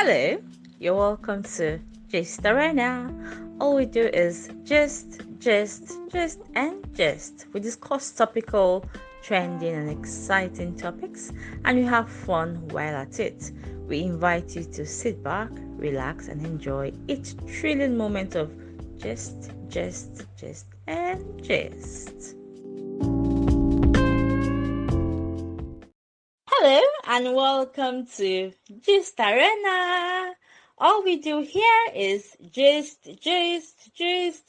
Hello, you're welcome to Gist Arena. All we do is and gist. We discuss topical, trending, and exciting topics, and we have fun while at it. We invite you to sit back, relax, and enjoy each thrilling moment of and gist. Hello and welcome to Gist Arena. All we do here is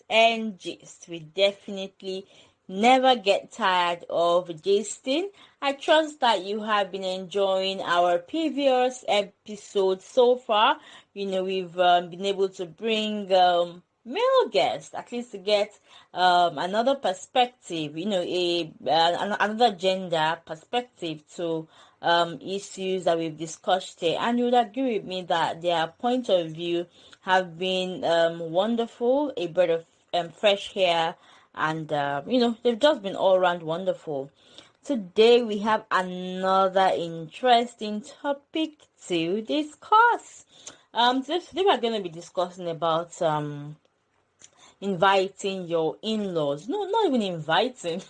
and gist. We definitely never get tired of gisting. I trust that you have been enjoying our previous episodes so far. We've been able to bring male guests, at least to get another perspective, another gender perspective to issues that we've discussed here. And you would agree with me that their point of view have been wonderful, a breath of fresh air, and they've just been all around wonderful. Today we have another interesting topic to discuss. Today we're going to be discussing about inviting your in-laws. No, not even inviting.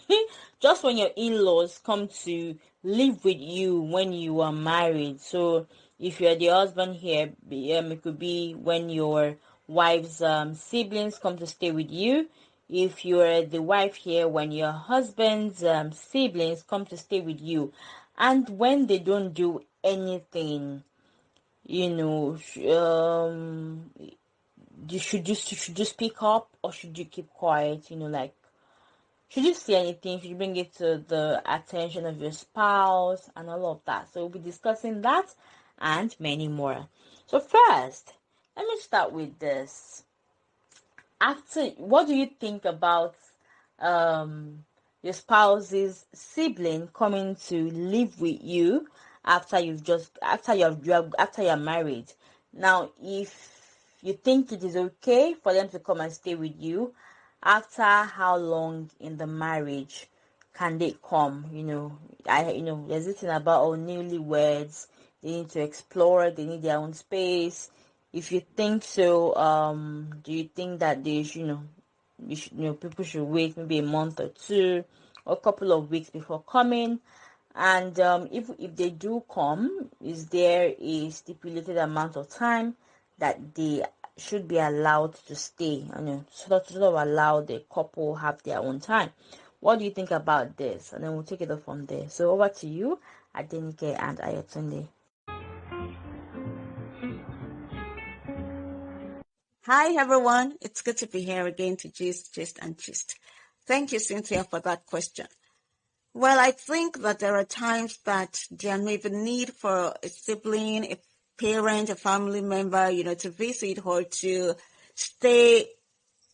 Just when your in-laws come to live with you when you are married. So if you're the husband here, it could be when your wife's siblings come to stay with you. If you're the wife here, when your husband's siblings come to stay with you, and when they don't do anything, should you speak up or should you keep quiet? Should you say anything? Should you bring it to the attention of your spouse and all of that? So we'll be discussing that and many more. So first, let me start with this. What do you think about your spouse's sibling coming to live with you after you're married? Now, if you think it is okay for them to come and stay with you, after how long in the marriage can they come? There's this thing about newlyweds. They need to explore. They need their own space. If you think so, do you think that people should wait maybe a month or two, or a couple of weeks before coming? And if they do come, is there a stipulated amount of time that they should be allowed to stay? Sort of allow the couple have their own time. What do you think about this? And then we'll take it up from there. So over to you, Adenike and Ayotunde. Hi, everyone. It's good to be here again to gist and gist. Thank you, Cynthia, for that question. Well, I think that there are times that there may be need for a sibling, a parent, a family member, to visit or to stay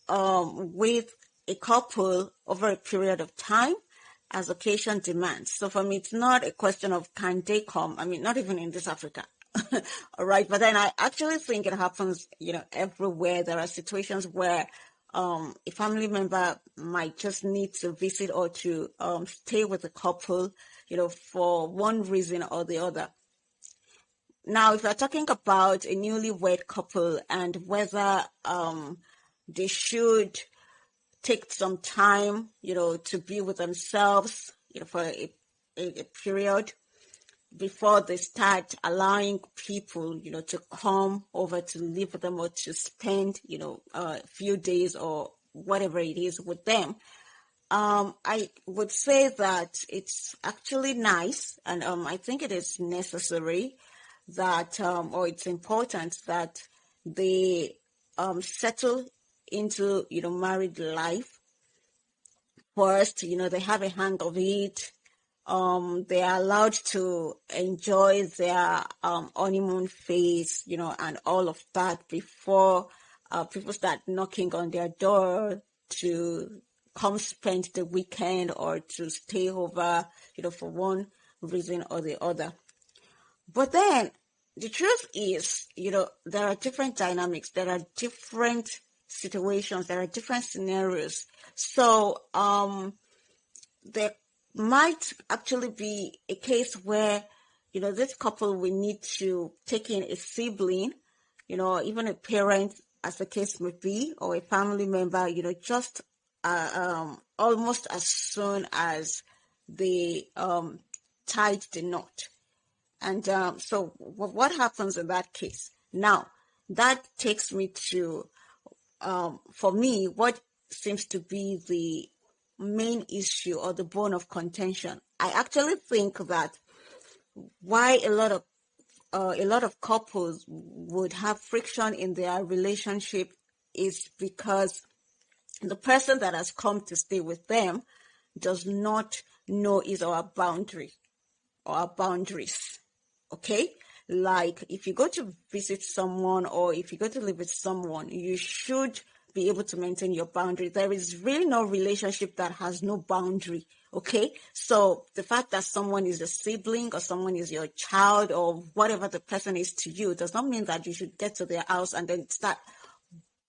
with a couple over a period of time as occasion demands. So for me, it's not a question of can they come. I mean, not even in this Africa. All right. But then I actually think it happens, everywhere. There are situations where a family member might just need to visit or to stay with a couple, for one reason or the other. Now, if we're talking about a newlywed couple and whether they should take some time, to be with themselves, for a period before they start allowing people, to come over to live with them or to spend, a few days or whatever it is with them. I would say that it's actually nice, and I think it is necessary that, or it's important that they settle into, married life first. They have a hang of it. They are allowed to enjoy their honeymoon phase, and all of that before people start knocking on their door to come spend the weekend or to stay over, for one reason or the other. But then the truth is, there are different dynamics, there are different situations, there are different scenarios. So there might actually be a case where this couple will need to take in a sibling, even a parent, as the case may be, or a family member, just almost as soon as they tied the knot. And so what happens in that case? Now, that takes me to, for me, what seems to be the main issue or the bone of contention. I actually think that why a lot of couples would have friction in their relationship is because the person that has come to stay with them does not know his or her boundary or our boundaries. Okay? Like if you go to visit someone or if you go to live with someone, you should be able to maintain your boundary. There is really no relationship that has no boundary. Okay? So the fact that someone is a sibling or someone is your child or whatever the person is to you does not mean that you should get to their house and then start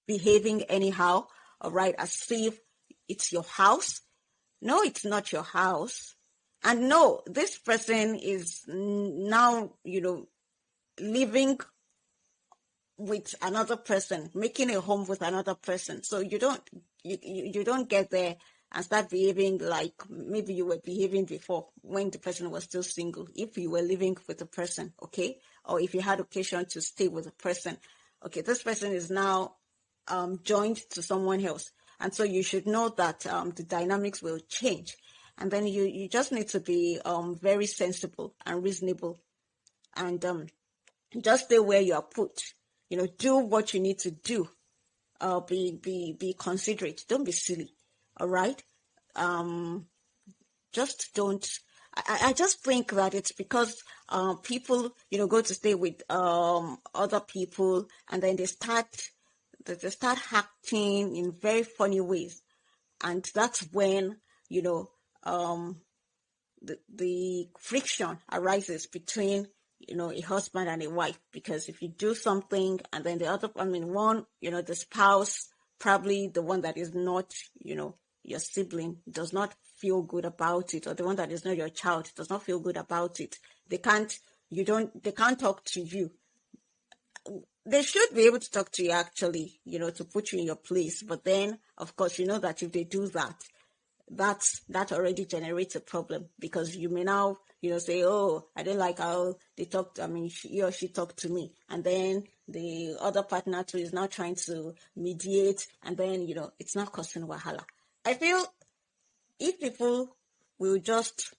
behaving anyhow, all right, as if it's your house. No, it's not your house. And no, this person is now, living with another person, making a home with another person. So you don't get there and start behaving like maybe you were behaving before when the person was still single, if you were living with a person, okay? Or if you had occasion to stay with a person. Okay, this person is now joined to someone else. And so you should know that the dynamics will change. And then you just need to be very sensible and reasonable and just stay where you are put. Do what you need to do. Be considerate. Don't be silly. All right. Just don't. I just think that it's because people go to stay with other people and then they start acting in very funny ways, and that's when the friction arises between a husband and a wife. Because if you do something and then the spouse, probably the one that is not your sibling, does not feel good about it, or the one that is not your child does not feel good about it, they can't talk to you. They should be able to talk to you, actually, to put you in your place. But then, of course, that if they do that, that already generates a problem, because you may now, say, oh, I don't like how they talk. He or she talked to me. And then the other partner too is now trying to mediate. And then, it's not causing wahala. I feel if people will just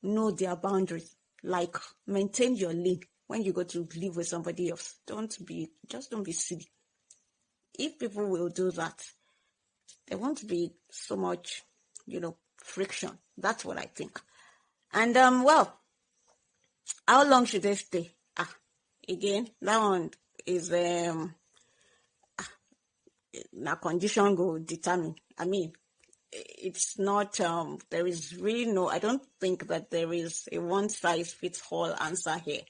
know their boundaries, like maintain your lane when you go to live with somebody else. Don't be silly. If people will do that, there won't be so much, friction. That's what I think. And well, how long should they stay? Again, that one is na condition go determine. It's not there is really no, I don't think that there is a one size fits all answer here,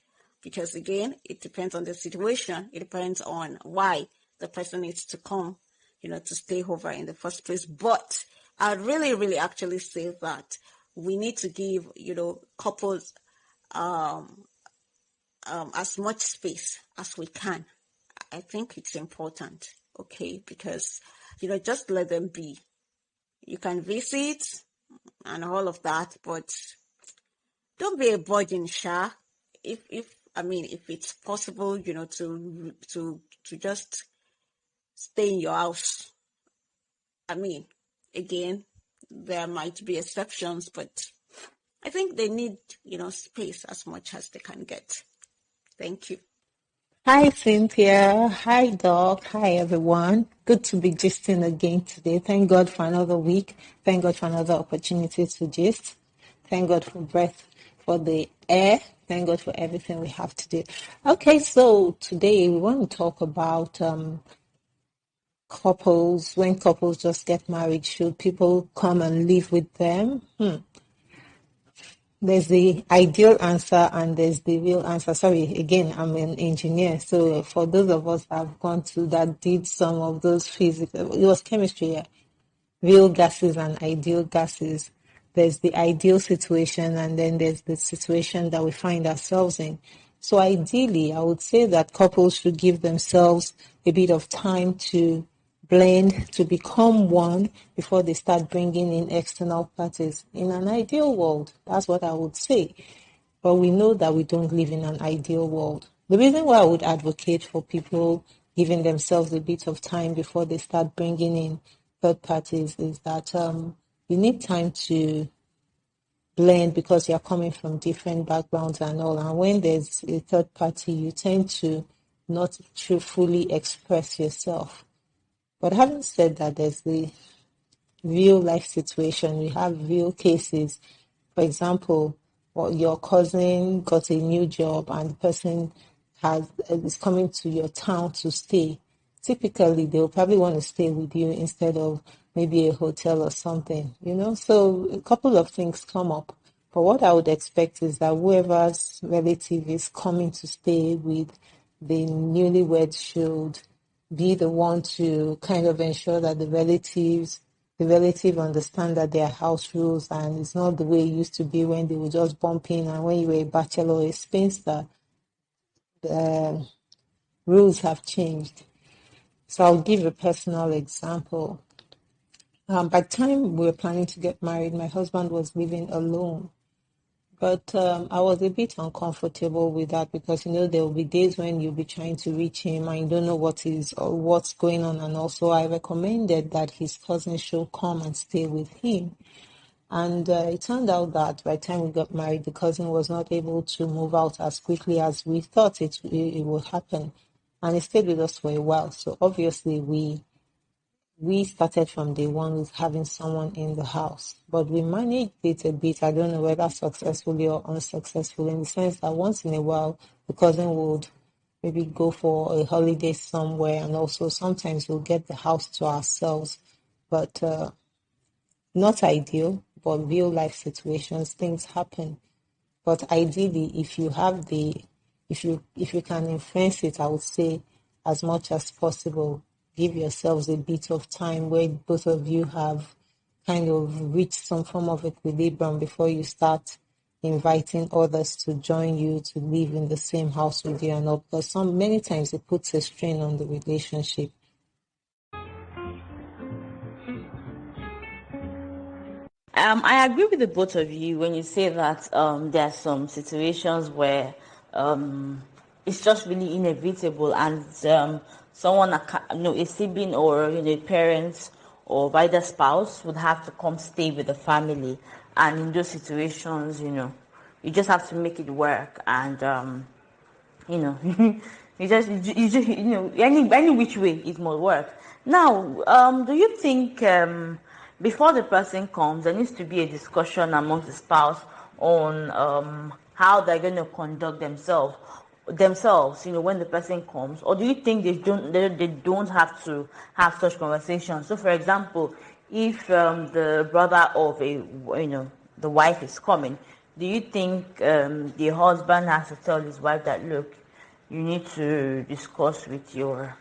because again, it depends on the situation. It depends on why the person needs to come to stay over in the first place. But I'd really, really actually say that we need to give, couples as much space as we can. I think it's important, okay? Because, just let them be. You can visit and all of that, but don't be a burden, Sha. If it's possible, to just stay in your house. Again, there might be exceptions, but I think they need, space as much as they can get. Thank you. Hi, Cynthia. Hi, Doc. Hi, everyone. Good to be gisting again today. Thank God for another week. Thank God for another opportunity to gist. Thank God for breath, for the air. Thank God for everything we have today. Okay, so today we want to talk about couples. When couples just get married, should people come and live with them? There's the ideal answer and there's the real answer. Sorry, again, I'm an engineer. So for those of us that have gone to that did some of those physics, it was chemistry, yeah. Real gases and ideal gases. there's the ideal situation, and then there's the situation that we find ourselves in. So ideally, I would say that couples should give themselves a bit of time to blend, to become one before they start bringing in external parties. In an ideal world, that's what I would say. But we know that we don't live in an ideal world. The reason why I would advocate for people giving themselves a bit of time before they start bringing in third parties is that you need time to blend because you're coming from different backgrounds and all. And when there's a third party, you tend to not truthfully express yourself. But having said that, there's the real life situation. We have real cases. For example, your cousin got a new job and the person is coming to your town to stay. Typically, they'll probably want to stay with you instead of maybe a hotel or something, you know. So a couple of things come up. But what I would expect is that whoever's relative is coming to stay with the newlyweds should be the one to kind of ensure that the relative understand that there are house rules and it's not the way it used to be when they would just bump in, and when you were a bachelor or a spinster, the rules have changed. So I'll give a personal example. By the time we were planning to get married, my husband was living alone. But I was a bit uncomfortable with that because, you know, there will be days when you'll be trying to reach him and you don't know what is or what's going on. And also I recommended that his cousin should come and stay with him. And it turned out that by the time we got married, the cousin was not able to move out as quickly as we thought it would happen. And he stayed with us for a while. So obviously we started from day one with having someone in the house, but we managed it a bit. I don't know whether successfully or unsuccessfully, in the sense that once in a while, the cousin would maybe go for a holiday somewhere, and also sometimes we'll get the house to ourselves. But not ideal, but real life situations, things happen. But ideally, if you can influence it, I would say as much as possible, give yourselves a bit of time where both of you have kind of reached some form of equilibrium before you start inviting others to join you to live in the same house with you and all. Because many times it puts a strain on the relationship. I agree with the both of you when you say that there are some situations where it's just really inevitable, and someone, a sibling or a parent or either spouse would have to come stay with the family, and in those situations, you just have to make it work, and you know any which way it must work. Now, do you think before the person comes there needs to be a discussion amongst the spouse on how they're going to conduct themselves when the person comes, or do you think they don't have to have such conversations? So for example, if the brother of the wife is coming, do you think the husband has to tell his wife that, look, you need to discuss with your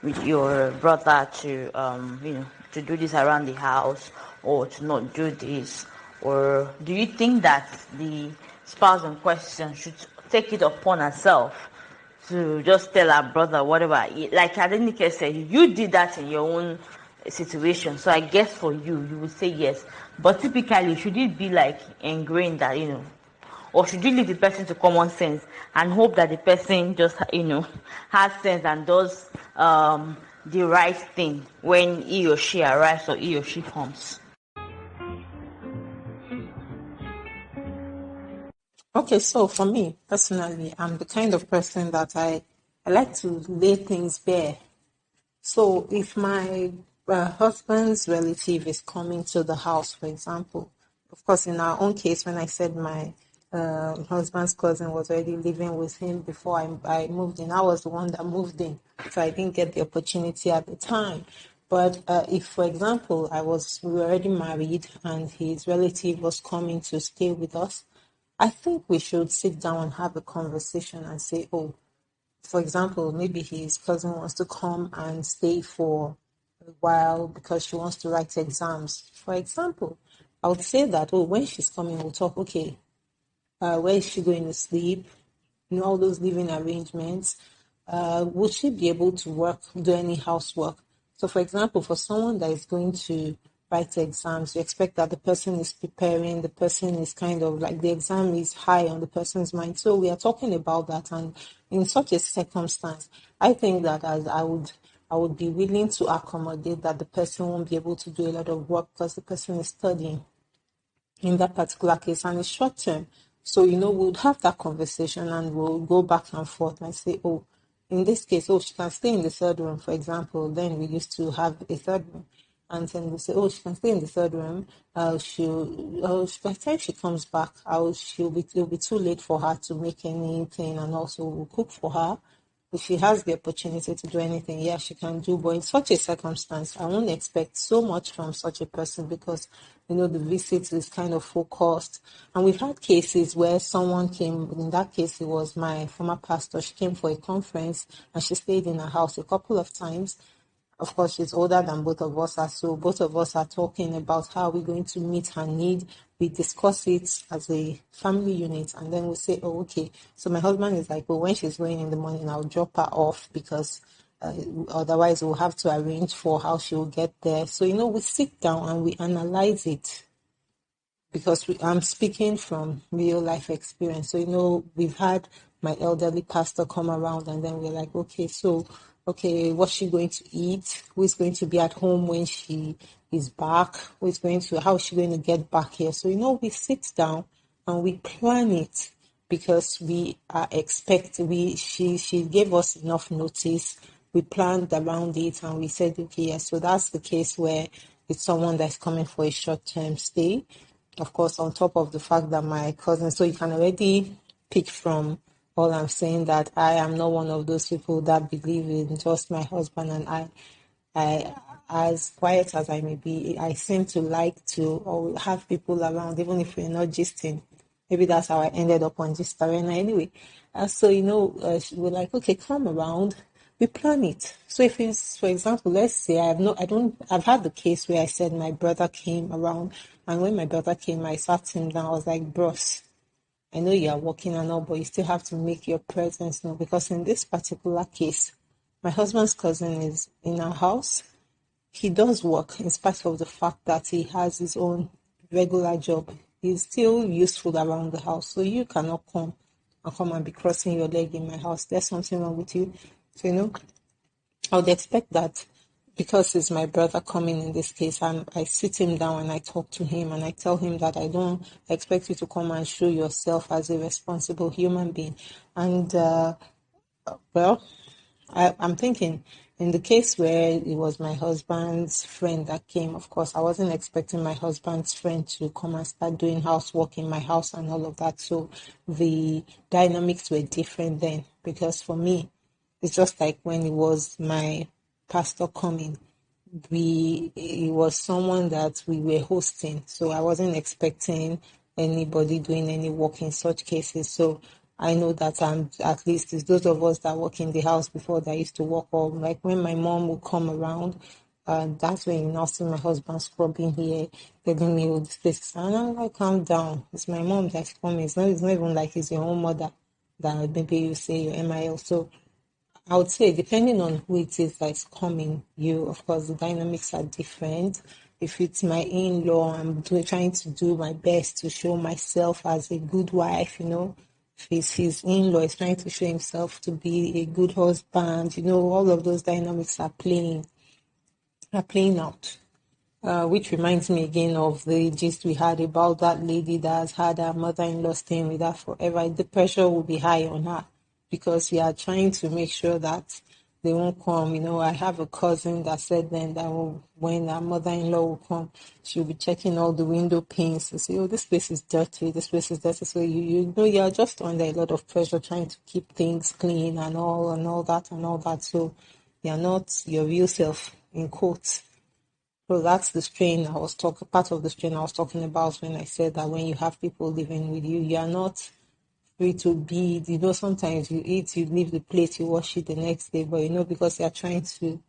brother to do this around the house, or to not do this? Or do you think that the spouse in question should take it upon herself to just tell her brother whatever? Like Adenike said, you did that in your own situation, so I guess for you would say yes. But typically, should it be like ingrained that, or should you leave the person to common sense and hope that the person just has sense and does the right thing when he or she arrives or he or she comes? Okay, so for me personally, I'm the kind of person that I like to lay things bare. So if my husband's relative is coming to the house, for example, of course, in our own case, when I said my husband's cousin was already living with him before I moved in, I was the one that moved in, so I didn't get the opportunity at the time. But if, for example, we were already married and his relative was coming to stay with us, I think we should sit down and have a conversation and say, oh, for example, maybe his cousin wants to come and stay for a while because she wants to write exams, for example. I would say that, oh, when she's coming, we'll talk, okay, where is she going to sleep? All those living arrangements. Would she be able to do any housework? So, for example, for someone that is going to write exams, you expect that the person is preparing, the person is kind of like the exam is high on the person's mind. So, we are talking about that. And in such a circumstance, I think that as I would be willing to accommodate that the person won't be able to do a lot of work because the person is studying in that particular case, and it's short term. So, we'll have that conversation and we'll go back and forth and say, oh, in this case, oh, she can stay in the third room, for example. Then we used to have a third room. And then we'll say, oh, she can stay in the third room. By the time she comes back, it'll be too late for her to make anything, and also we'll cook for her. If she has the opportunity to do anything, yeah, she can do. But in such a circumstance, I won't expect so much from such a person because, the visit is kind of focused. And we've had cases where someone came, in that case, it was my former pastor. She came for a conference and she stayed in her house a couple of times. Of course, she's older than both of us are, so both of us are talking about how we're going to meet her need. We discuss it as a family unit, and then we say, oh, okay. So my husband is like, well, when she's going in the morning, I'll drop her off because otherwise we'll have to arrange for how she will get there. So, we sit down and we analyze it because I'm speaking from real life experience. So, we've had my elderly pastor come around and then we're like, okay, what's she going to eat? Who's going to be at home when she is back? How is she going to get back here? So, we sit down and we plan it because we are she gave us enough notice. We planned around it and we said, okay, yes, so that's the case where it's someone that's coming for a short-term stay. Of course, on top of the fact that my cousin, so you can already pick from all I'm saying that I am not one of those people that believe in just my husband and I, as quiet as I may be, I seem to like to have people around, even if we're not gisting. Maybe that's how I ended up on Gist Arena anyway. So, we're like, okay, come around. We plan it. So if it's, for example, let's say I've had the case where I said my brother came around, and when my brother came, I sat him down. I was like, bros, I know you are working and all, but you still have to make your presence known because in this particular case, my husband's cousin is in our house. He does work in spite of the fact that he has his own regular job. He's still useful around the house. So you cannot come and be crossing your leg in my house. There's something wrong with you. So, I would expect that because it's my brother coming in this case, I sit him down and I talk to him and I tell him that I don't expect you to come and show yourself as a responsible human being. And, well, I'm thinking in the case where it was my husband's friend that came, of course, I wasn't expecting my husband's friend to come and start doing housework in my house and all of that. So the dynamics were different then because for me, it's just like when it was my pastor coming. It was someone that we were hosting, so I wasn't expecting anybody doing any work in such cases. So I know that at least it's those of us that work in the house before that used to work, or like when my mom would come around, that's when you now see my husband scrubbing here, telling me, oh, this place, and I'm like, calm down. It's my mom that's coming. It's not even like it's your own mother that maybe you say your MIL. So I would say, depending on who it is that's coming, of course, the dynamics are different. If it's my in-law, trying to do my best to show myself as a good wife. If it's his in-law, is trying to show himself to be a good husband. All of those dynamics are playing out. Which reminds me again of the gist we had about that lady that has had her mother-in-law staying with her forever. The pressure will be high on her because we are trying to make sure that they won't come. I have a cousin that said then that when her mother-in-law will come, she'll be checking all the window panes to say, oh, this place is dirty, this place is dirty. So you're just under a lot of pressure trying to keep things clean and all that. So you're not your real self, in quotes. So that's part of the strain I was talking about when I said that when you have people living with you, you are not free to be, sometimes you eat, you leave the plate, you wash it the next day, but because you're trying to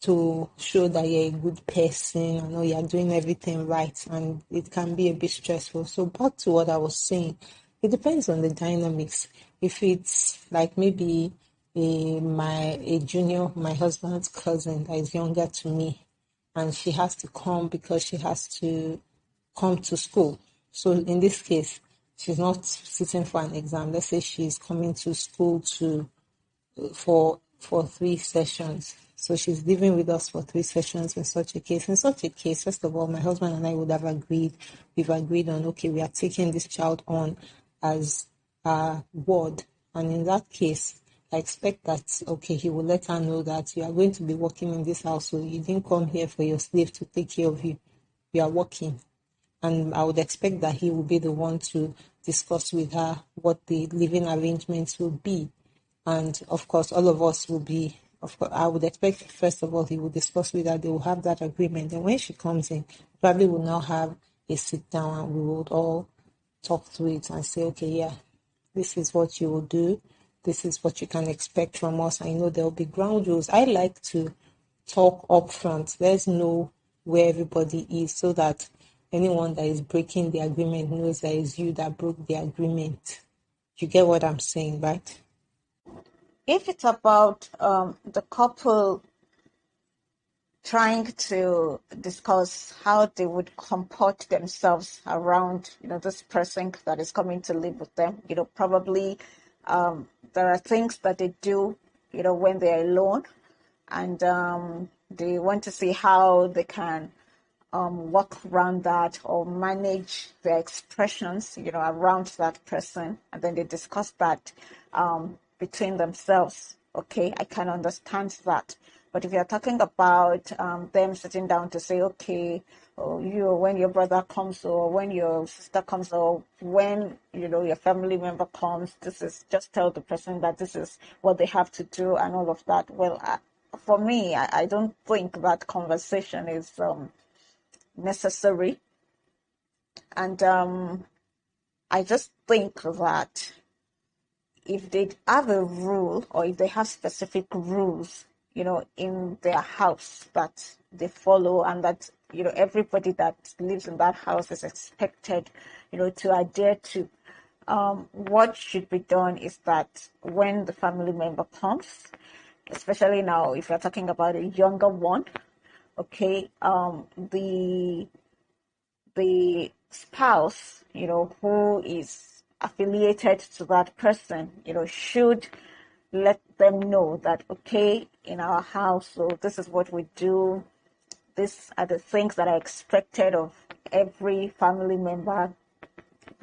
to show that you're a good person and know you're doing everything right, and it can be a bit stressful. So back to what I was saying, it depends on the dynamics. If it's like maybe a junior, my husband's cousin that is younger to me, and she has to come because she has to come to school. So in this case, she's not sitting for an exam. Let's say she's coming to school to for 3 sessions. So she's living with us for 3 sessions in such a case. In such a case, first of all, my husband and I would have agreed. We've agreed on, okay, we are taking this child on as a ward. And in that case, I expect that, okay, he will let her know that you are going to be working in this house. So you didn't come here for your slave to take care of you. You are working. And I would expect that he will be the one to discuss with her what the living arrangements will be. And of course, all of us will be, of course, I would expect, first of all, he will discuss with her, they will have that agreement. And when she comes in, probably will now have a sit down and we will all talk through it and say, okay, yeah, this is what you will do. This is what you can expect from us. I know there will be ground rules. I like to talk up front. Let's know where everybody is so that anyone that is breaking the agreement knows that it's you that broke the agreement. You get what I'm saying, right? If it's about the couple trying to discuss how they would comport themselves around, this person that is coming to live with them, probably there are things that they do, when they're alone, and they want to see how they can work around that or manage their expressions, around that person, and then they discuss that between themselves. Okay, I can understand that. But if you're talking about them sitting down to say, okay, when your brother comes or when your sister comes or when, your family member comes, this is just tell the person that this is what they have to do and all of that. Well, for me, I don't think that conversation is necessary. And I just think that if they have a rule or if they have specific rules, in their house that they follow and that, everybody that lives in that house is expected, to adhere to, what should be done is that when the family member comes, especially now, if you're talking about a younger one, okay, the spouse, who is affiliated to that person, should let them know that, okay, in our house, so this is what we do. These are the things that are expected of every family member,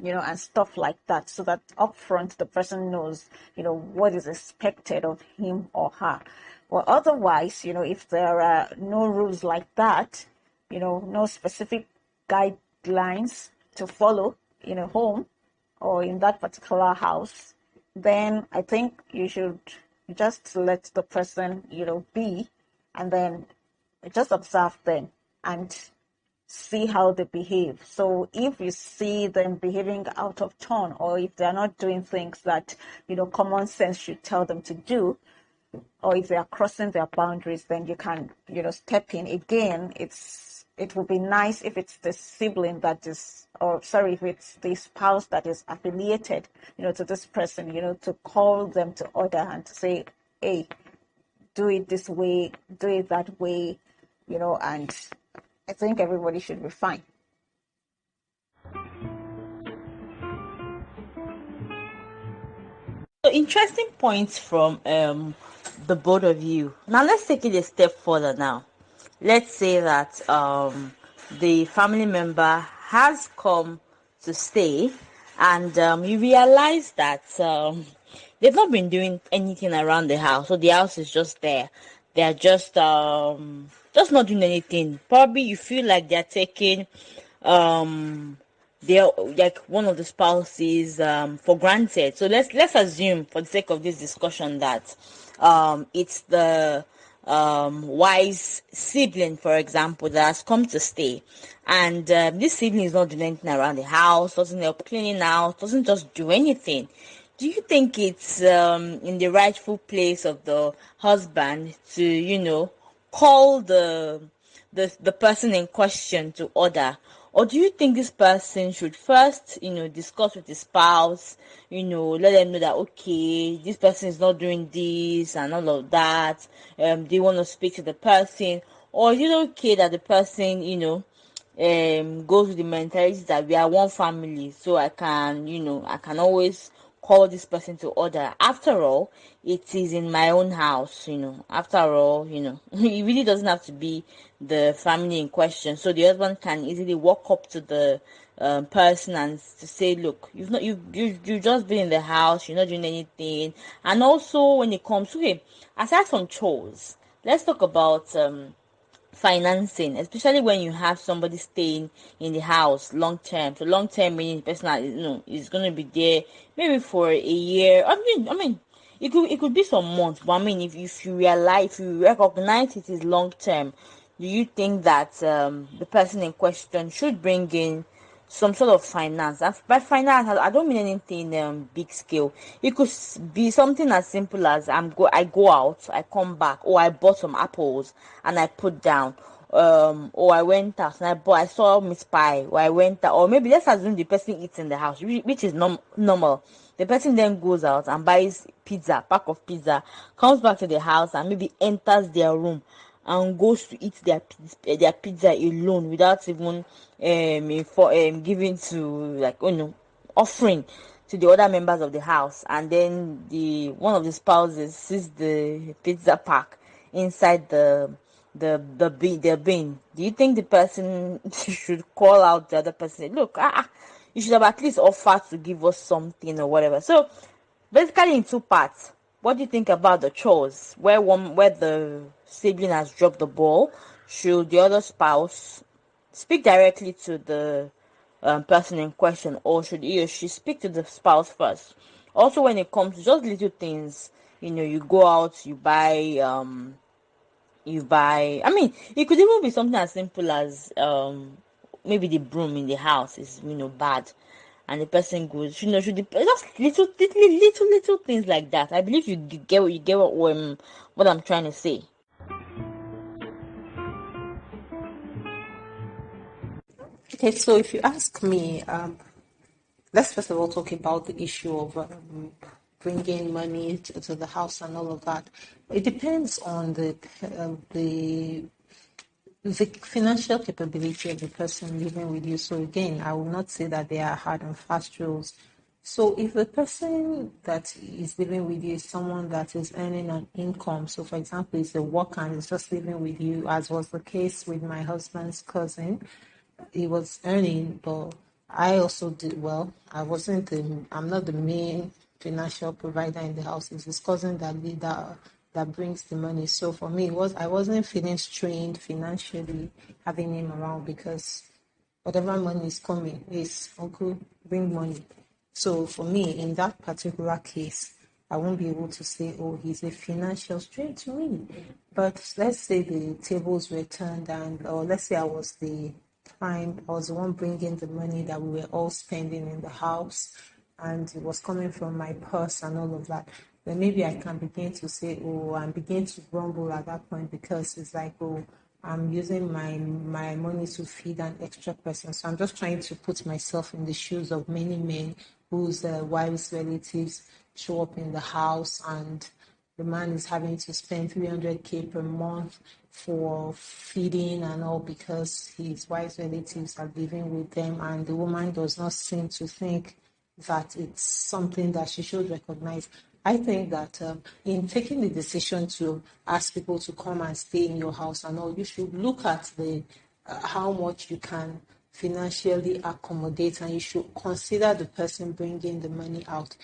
and stuff like that, so that upfront the person knows, what is expected of him or her. Or otherwise, if there are no rules like that, no specific guidelines to follow in a home or in that particular house, then I think you should just let the person, be, and then just observe them and see how they behave. So if you see them behaving out of turn, or if they're not doing things that, common sense should tell them to do, or if they are crossing their boundaries, then you can, step in. Again, it would be nice if it's the sibling that is, or sorry, if it's the spouse that is affiliated, to this person, to call them to order and to say, hey, do it this way, do it that way, and I think everybody should be fine. So interesting points from the both of you. Now let's take it a step further now. Let's say that the family member has come to stay and you realize that they've not been doing anything around the house. So the house is just there. They're just not doing anything. Probably you feel like they're taking um they're like one of the spouses for granted. So let's assume for the sake of this discussion that it's the wife's sibling, for example, that has come to stay, and this sibling is not doing anything around the house, doesn't help cleaning out, doesn't just do anything. Do you think it's in the rightful place of the husband to call the person in question to order? Or do you think this person should first, discuss with his spouse, let them know that, okay, this person is not doing this and all of that? Do you want to speak to the person? Or is it okay that the person, goes with the mentality that we are one family, so I can always call this person to order. After all, it is in my own house. After all, it really doesn't have to be the family in question. So the husband can easily walk up to the person and to say, look, you've just been in the house, you're not doing anything. And also, when it comes to, hey, aside from chores, let's talk about financing, especially when you have somebody staying in the house long term. So long term meaning the person is going to be there maybe for a year. I mean, it could be some months, but I mean, if you realize, if you recognize it is long term, do you think that the person in question should bring in some sort of finance? And by finance, I don't mean anything big scale. It could be something as simple as I go out, I come back, or I bought some apples and I put down. Or I went out and I saw Miss Pie, or I went out, or maybe let's assume the person eats in the house, which is normal. The person then goes out and buys pack of pizza, comes back to the house and maybe enters their room and goes to eat their pizza alone without even giving to, like, offering to the other members of the house. And then the one of the spouses sees the pizza pack inside the bin. Do you think the person should call out the other person, look, you should have at least offered to give us something or whatever? So basically, in two parts, what do you think about the chores where the sibling has dropped the ball? Should the other spouse speak directly to the person in question, or should he or she speak to the spouse first? Also, when it comes to just little things, you go out, I mean, it could even be something as simple as maybe the broom in the house is bad, and the person goes, should just little things like that. I believe you get what I'm trying to say. Okay, so if you ask me, let's first of all talk about the issue of bringing money to the house and all of that. It depends on the financial capability of the person living with you. So again, I will not say that there are hard and fast rules. So if the person that is living with you is someone that is earning an income, so for example, it's a worker and is just living with you, as was the case with my husband's cousin, he was earning, but I also did well. I'm not the main financial provider in the house. It's his cousin that brings the money. So for me, I wasn't feeling strained financially having him around because whatever money is coming is uncle bring money. So for me, in that particular case, I won't be able to say, oh, he's a financial strain to me. But let's say the tables were turned and, or let's say I was the one bringing the money that we were all spending in the house, and it was coming from my purse and all of that. Then maybe I can begin to say, oh, and begin to grumble at that point because it's like, oh, I'm using my money to feed an extra person. So I'm just trying to put myself in the shoes of many men whose wives' relatives show up in the house and the man is having to spend 300K per month for feeding and all because his wife's relatives are living with them, and the woman does not seem to think that it's something that she should recognize. I think that in taking the decision to ask people to come and stay in your house and all, you should look at the how much you can financially accommodate, and you should consider the person bringing the money out.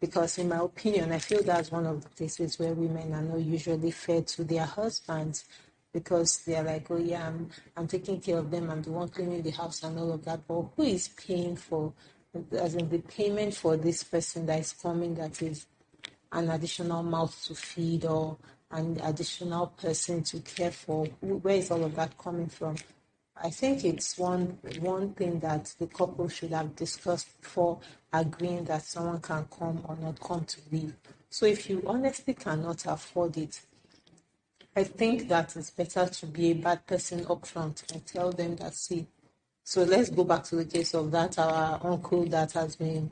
Because in my opinion, I feel that's one of the places where women are not usually fair to their husbands because they're like, oh yeah, I'm taking care of them, I'm the one cleaning the house and all of that. But who is paying for, as in the payment for this person that is coming, that is an additional mouth to feed or an additional person to care for? Where is all of that coming from? I think it's one thing that the couple should have discussed before agreeing that someone can come or not come to live. So if you honestly cannot afford it, I think that it's better to be a bad person upfront and tell them that, see, so let's go back to the case of that our uncle that has been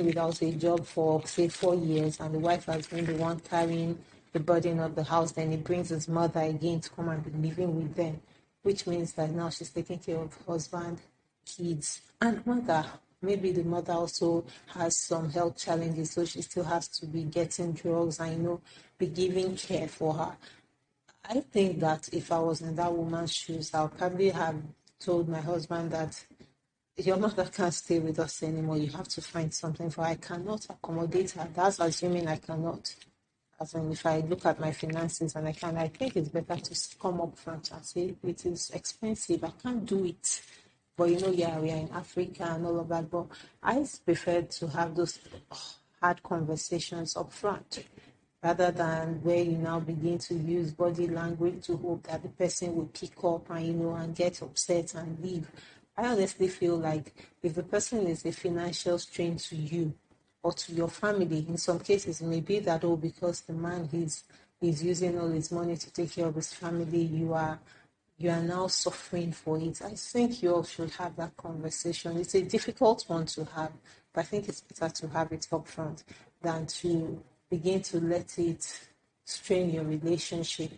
without a job for say 4 years, and the wife has been the one carrying the burden of the house. Then he brings his mother again to come and be living with them, which means that now she's taking care of husband, kids, and mother. Maybe the mother also has some health challenges, so she still has to be getting drugs and be giving care for her. I think that if I was in that woman's shoes, I'll probably have told my husband that your mother can't stay with us anymore. You have to find something for her. I cannot accommodate her. That's assuming I cannot. As in, if I look at my finances and I think it's better to come up front and say it is expensive. I can't do it. But yeah, we are in Africa and all of that. But I prefer to have those hard conversations up front, rather than where you now begin to use body language to hope that the person will pick up and get upset and leave. I honestly feel like if the person is a financial strain to you or to your family, in some cases it may be that because the man is using all his money to take care of his family, you are now suffering for it. I think you all should have that conversation. It's a difficult one to have, but I think it's better to have it up front than to begin to let it strain your relationship,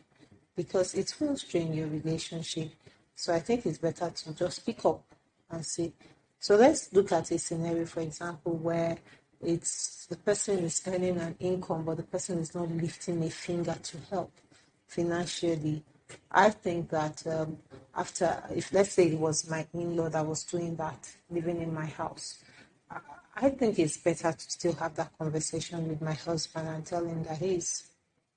because it will strain your relationship. So I think it's better to just pick up and say. So let's look at a scenario, for example, where it's the person is earning an income, but the person is not lifting a finger to help financially. I think that if let's say it was my in-law that was doing that, living in my house, I think it's better to still have that conversation with my husband and tell him that, hey,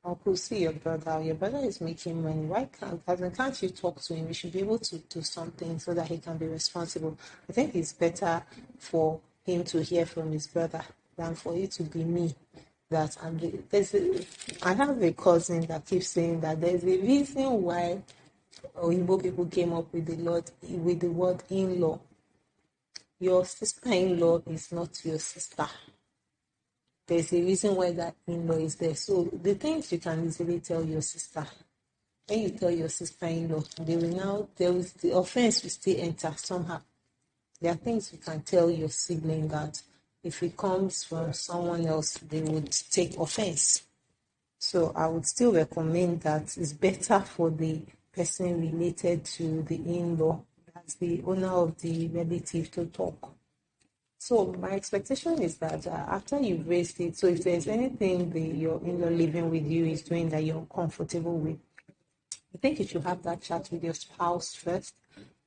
uncle, see your brother is making money. Why can't you talk to him? You should be able to do something so that he can be responsible. I think it's better for him to hear from his brother than for it to be me. I have a cousin that keeps saying that there's a reason why Igbo people came up with the word in-law. Your sister-in-law is not your sister. There's a reason why that in-law is there. So the things you can easily tell your sister, when you tell your sister-in-law, the offense will still enter somehow. There are things you can tell your sibling that if it comes from someone else, they would take offense. So I would still recommend that it's better for the person related to the in-law, as the owner of the relative, to talk. So my expectation is that after you've raised it, so if there's anything your in-law living with you is doing that you're comfortable with, I think you should have that chat with your spouse first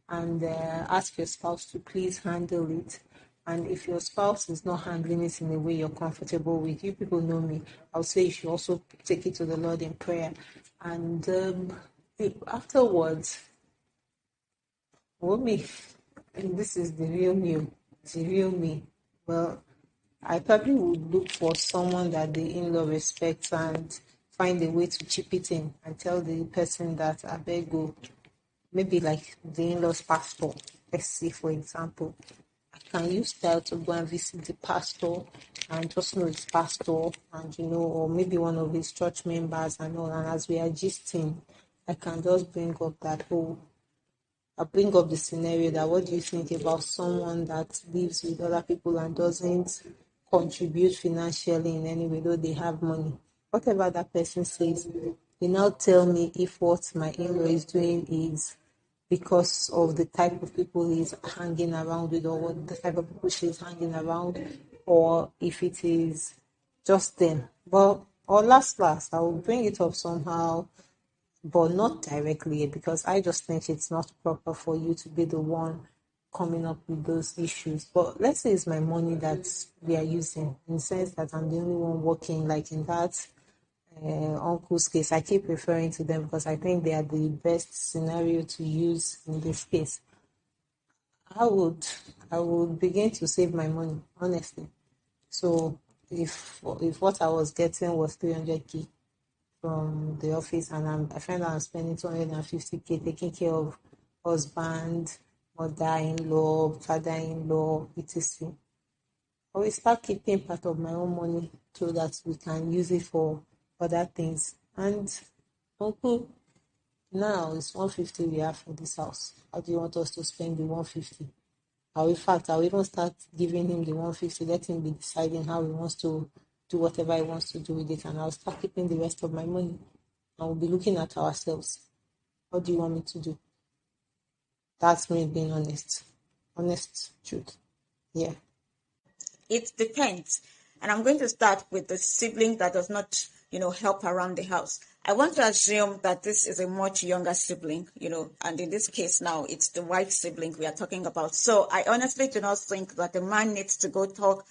and ask your spouse to please handle it. And if your spouse is not handling it in a way you're comfortable with, you people know me, I'll say you should also take it to the Lord in prayer. And afterwards, and this is the real me. Well, I probably would look for someone that the in-law respects and find a way to chip it in and tell the person that I beg you, maybe like the in-law's pastor, let's say for example, I can use that to go and visit the pastor and just know his pastor and or maybe one of his church members and all, and as we are gisting, I can just bring up the scenario that what do you think about someone that lives with other people and doesn't contribute financially in any way, though they have money. Whatever that person says, you now tell me if what my in-law is doing is because of the type of people he's hanging around with, or what the type of people she's hanging around, or if it is just them. But or last, I will bring it up somehow, but not directly, because I just think it's not proper for you to be the one coming up with those issues. But let's say it's my money that we are using, in the sense that I'm the only one working, like in that uncle's case. I keep referring to them because I think they are the best scenario to use in this case. I would begin to save my money, honestly. So if what I was getting was 300k from the office, and I find out I'm spending 250k taking care of husband, mother-in-law, father-in-law, etc. I will start keeping part of my own money so that we can use it for other things. And uncle, now it's 150 we have for this house. How do you want us to spend the 150? Or in fact, I'll even start giving him the 150, let him be deciding how he wants to do whatever he wants to do with it, and I'll start keeping the rest of my money. And we'll be looking at ourselves. What do you want me to do? That's me being honest. Honest truth. Yeah. It depends. And I'm going to start with the sibling that does not, help around the house. I want to assume that this is a much younger sibling, and in this case now, it's the white sibling we are talking about. So I honestly do not think that the man needs to go talk,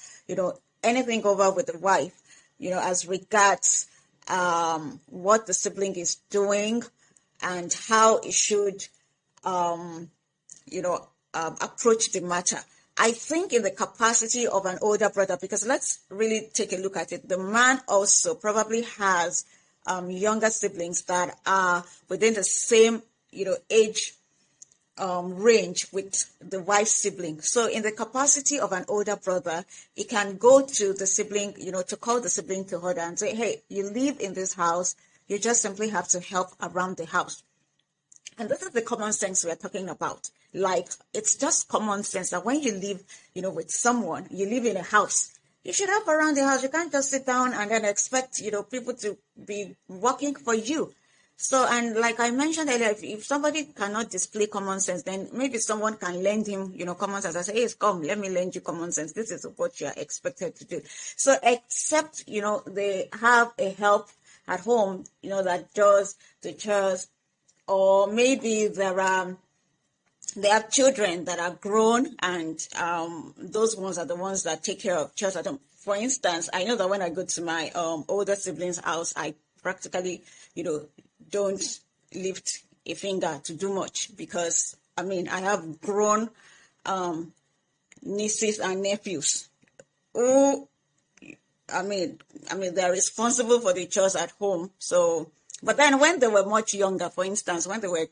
anything over with the wife, as regards what the sibling is doing and how it should approach the matter. I think in the capacity of an older brother, because let's really take a look at it. The man also probably has younger siblings that are within the same, age range with the wife's sibling. So in the capacity of an older brother, he can go to the sibling, to call the sibling to order and say, hey, you live in this house. You just simply have to help around the house. And this is the common sense we're talking about. Like, it's just common sense that when you live, with someone, you live in a house, you should help around the house. You can't just sit down and then expect, people to be working for you. So, and like I mentioned earlier, if somebody cannot display common sense, then maybe someone can lend him, common sense. I say, hey, come, let me lend you common sense. This is what you are expected to do. So, except, they have a help at home, that does the chores, or maybe they have children that are grown, and those ones are the ones that take care of children at home. For instance, I know that when I go to my older siblings' house, I practically, don't lift a finger to do much, because I have grown nieces and nephews who they're responsible for the chores at home. So, but then when they were much younger, for instance, when they were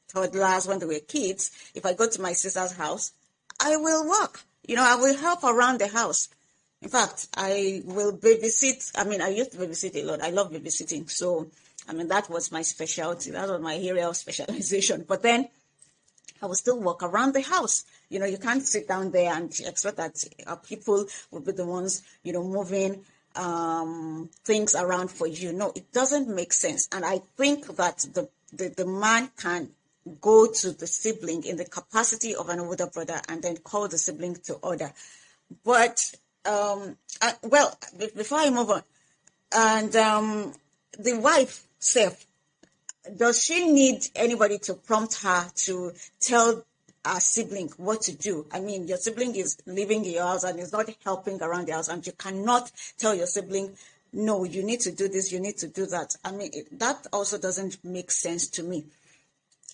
toddlers, when they were kids, if I go to my sister's house, I will work. I will help around the house. In fact, I will babysit. I used to babysit a lot. I love babysitting. So, that was my specialty. That was my area of specialization. But then I will still walk around the house. You can't sit down there and expect that people will be the ones, moving things around for you. No, it doesn't make sense. And I think that the man can go to the sibling in the capacity of an older brother and then call the sibling to order. But, before I move on, and the wife, self, does she need anybody to prompt her to tell her sibling what to do? Your sibling is living in your house and is not helping around the house, and you cannot tell your sibling, no, you need to do this, you need to do that. That also doesn't make sense to me.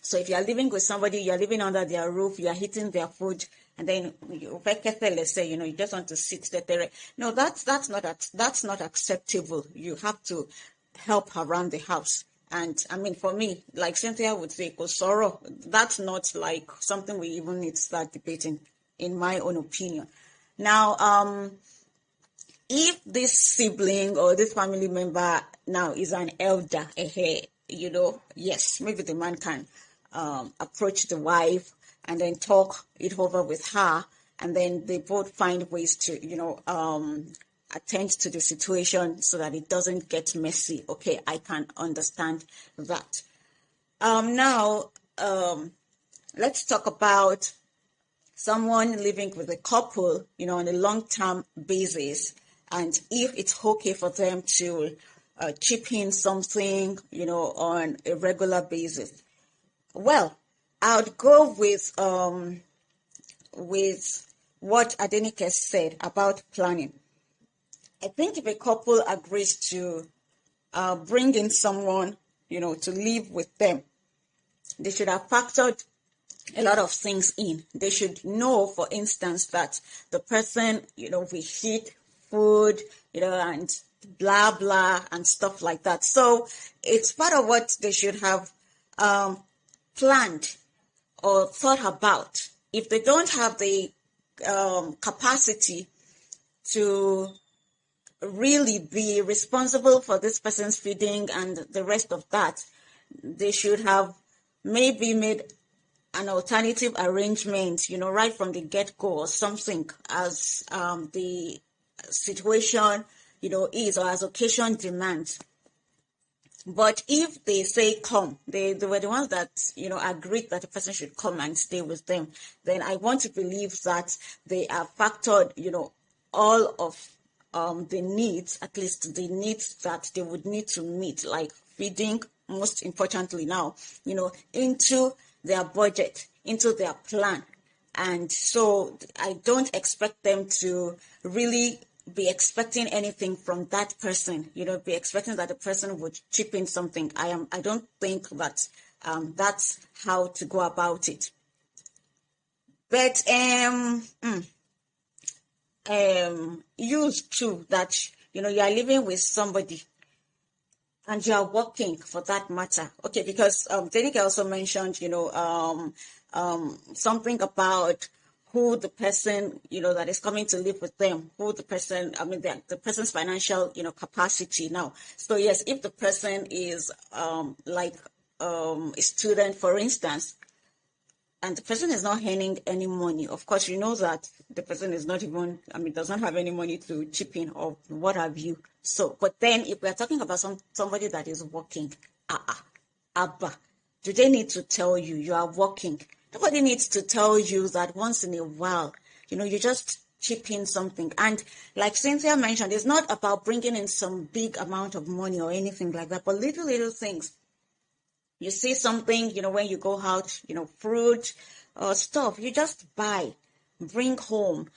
So if you are living with somebody, you are living under their roof, you are eating their food, and then let's say, you just want to sit there. No, that's not acceptable. You have to help around the house. And for me, like Cynthia would say, sorrow, that's not like something we even need to start debating, in my own opinion. Now, if this sibling or this family member now is an elder, yes, maybe the man can approach the wife and then talk it over with her, and then they both find ways to, attend to the situation so that it doesn't get messy. Okay, I can understand that. Now, let's talk about someone living with a couple, on a long-term basis, and if it's okay for them to chip in something, on a regular basis. Well, I would go with what Adenike said about planning. I think if a couple agrees to bring in someone, to live with them, they should have factored a lot of things in. They should know, for instance, that the person, will heat food, and blah, blah, and stuff like that. So it's part of what they should have planned or thought about. If they don't have the capacity to really be responsible for this person's feeding and the rest of that. They should have maybe made an alternative arrangement, right from the get-go or something, as the situation, is, or as occasion demands. But if they say come, they were the ones that, agreed that the person should come and stay with them, then I want to believe that they have factored, all of the needs, at least the needs that they would need to meet, like feeding, most importantly now, into their budget, into their plan. And so I don't expect them to really be expecting anything from that person, be expecting that the person would chip in something. I don't think that that's how to go about it. But use too that you are living with somebody and you are working, for that matter. Okay, because Danica also mentioned, something about who the person, that is coming to live with them, who the person, the person's financial, capacity now. So yes, if the person is like a student, for instance, and the person is not earning any money, of course, that the person is not even, does not have any money to chip in or what have you. So, but then if we're talking about somebody that is working, Abba, do they need to tell you are working? Nobody needs to tell you that once in a while, you just chip in something. And like Cynthia mentioned, it's not about bringing in some big amount of money or anything like that, but little things. You see something, when you go out, fruit or stuff, you just buy, bring home.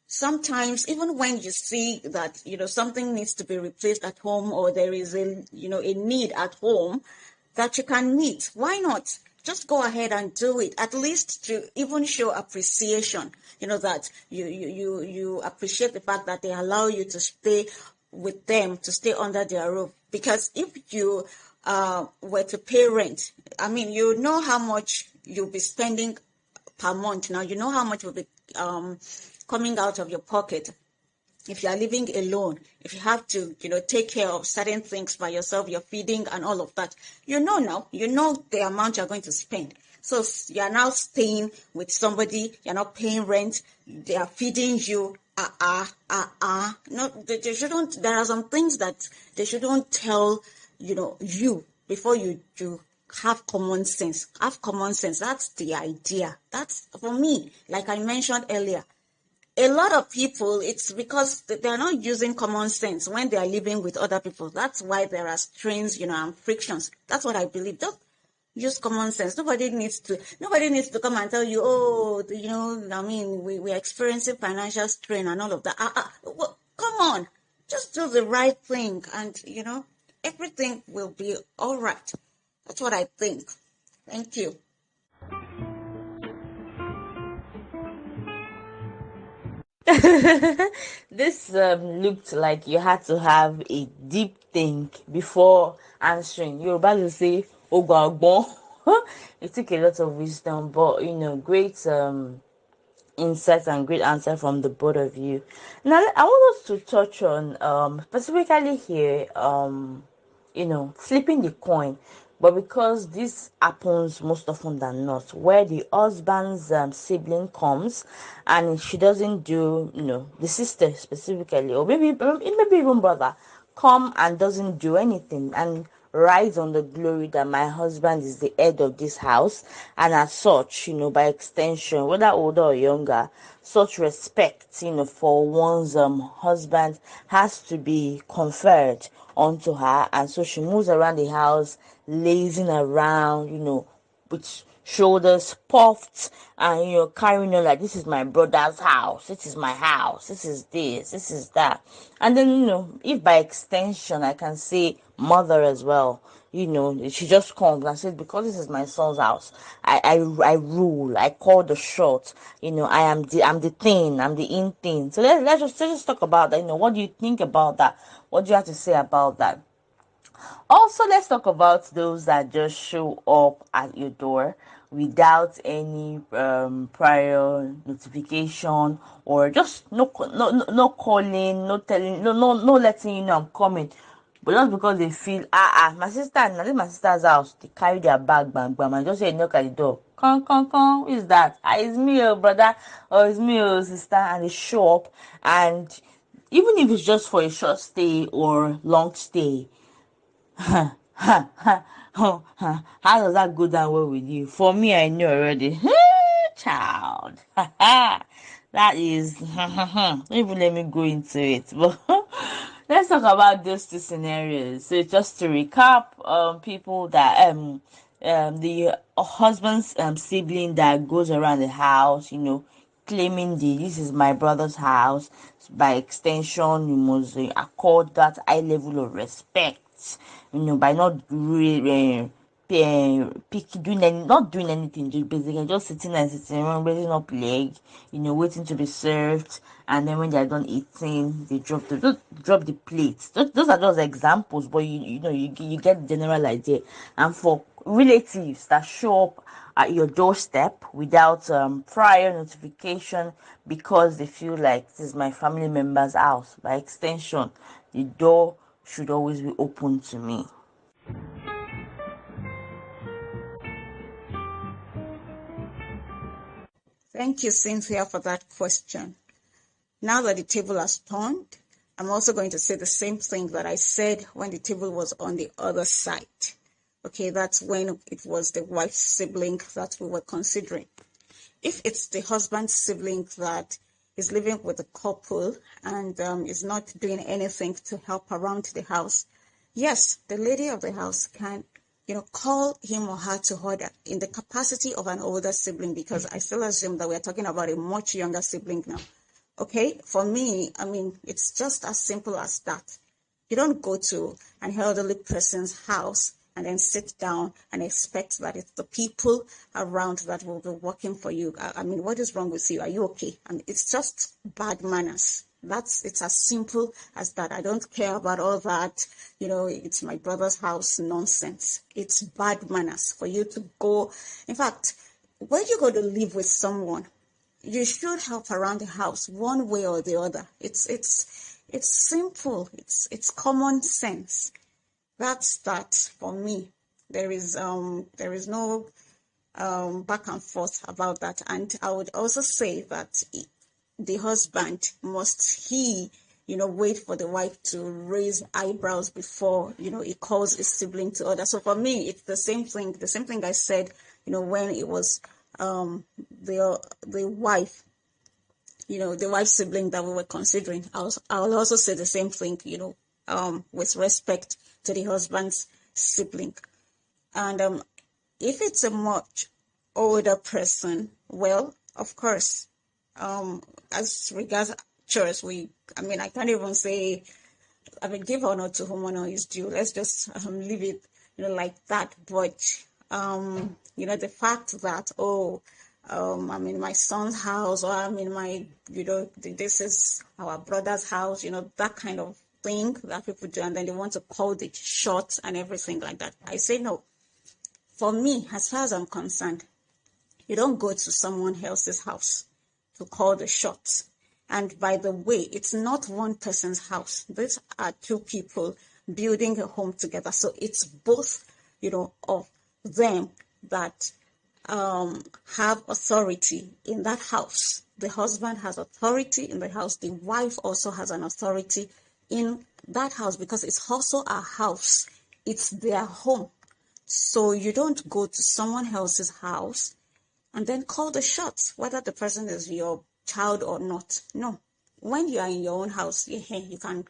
Sometimes even when you see that, something needs to be replaced at home, or there is a need at home that you can meet, why not? Just go ahead and do it, at least to even show appreciation, that you appreciate the fact that they allow you to stay with them, to stay under their roof. Because if you were to pay rent, you know how much you'll be spending per month. Now you know how much will be coming out of your pocket. If you are living alone, if you have to, take care of certain things by yourself, your feeding and all of that, now, the amount you're going to spend. So you're now staying with somebody, you're not paying rent, they are feeding you. No, they shouldn't. There are some things that they shouldn't tell, you before you have common sense. Have common sense. That's the idea. That's, for me, like I mentioned earlier. A lot of people, it's because they're not using common sense when they are living with other people. That's why there are strains, and frictions. That's what I believe. Just use common sense. Nobody needs to come and tell you, we're experiencing financial strain and all of that. Well, come on, just do the right thing, and everything will be all right. That's what I think. Thank you. This looked like you had to have a deep think before answering. You're about to say, "Oh God, it took a lot of wisdom, but great insights and great answer from the both of you. Now, I want us to touch on specifically here, flipping the coin. But because this happens most often than not, where the husband's sibling comes and she doesn't do, the sister specifically, or maybe even brother, come and doesn't do anything and rides on the glory that my husband is the head of this house, and as such, by extension, whether older or younger, such respect, for one's husband has to be conferred onto her, and so she moves around the house, lazing around, with shoulders puffed, and carrying on like, this is my brother's house, this is my house, this is that. And then if by extension I can say mother as well, she just comes and says, because this is my son's house, I rule, I call the shot, I'm the thing, I'm the in thing. So let's just talk about that. What do you think about that? What do you have to say about that? Also, let's talk about those that just show up at your door without any prior notification, or just no calling, no telling, no letting you know I'm coming. But just because they feel, my sister, now this my sister's house, they carry their bag, bang, bang, and just say knock at the door. Come, who is that? It's me, oh brother, or it's me, oh sister, and they show up. And even if it's just for a short stay or long stay, ha ha ha, oh, ha, how does that go down well with you? For me, I know already. Child. That is, don't even let me go into it. But let's talk about those two scenarios. So just to recap, people that the husband's sibling that goes around the house, claiming this is my brother's house. By extension, you must accord that high level of respect, by not really not doing anything, just basically just sitting around, raising up leg, waiting to be served. And then when they're done eating, they drop the plates. Those are just examples, but you get the general idea. And for relatives that show up at your doorstep without prior notification, because they feel like this is my family member's house, by extension, the door should always be open to me. Thank you, Cynthia, for that question. Now that the table has turned, I'm also going to say the same thing that I said when the table was on the other side. Okay, that's when it was the wife's sibling that we were considering. If it's the husband's sibling that is living with the couple and is not doing anything to help around the house, yes, the lady of the house can, call him or her to order in the capacity of an older sibling, because I still assume that we're talking about a much younger sibling now. Okay, for me, it's just as simple as that. You don't go to an elderly person's house and then sit down and expect that it's the people around that will be working for you. What is wrong with you? Are you okay? And it's just bad manners. It's as simple as that. I don't care about all that, it's my brother's house nonsense. It's bad manners for you to go. In fact, when you go to live with someone, you should help around the house one way or the other. It's simple. It's common sense. That's that for me. There is no back and forth about that. And I would also say that the husband must wait for the wife to raise eyebrows before he calls his sibling to order. So for me, it's the same thing I said when it was the wife, the wife's sibling that we were considering. I'll also say the same thing, with respect to the husband's sibling. And if it's a much older person, well, of course, as regards church, I can't even say, give honor to whom honor is due. Let's just leave it, like that. But, the fact that, I'm in my son's house, or I'm in my, this is our brother's house, that kind of thing that people do, and then they want to call the shots and everything like that. I say no. For me, as far as I'm concerned, you don't go to someone else's house to call the shots. And by the way, it's not one person's house. These are two people building a home together. So it's both, of them that have authority in that house. The husband has authority in the house. The wife also has an authority in that house, because it's also a house. It's their home. So you don't go to someone else's house and then call the shots, whether the person is your child or not. No. When you are in your own house, you can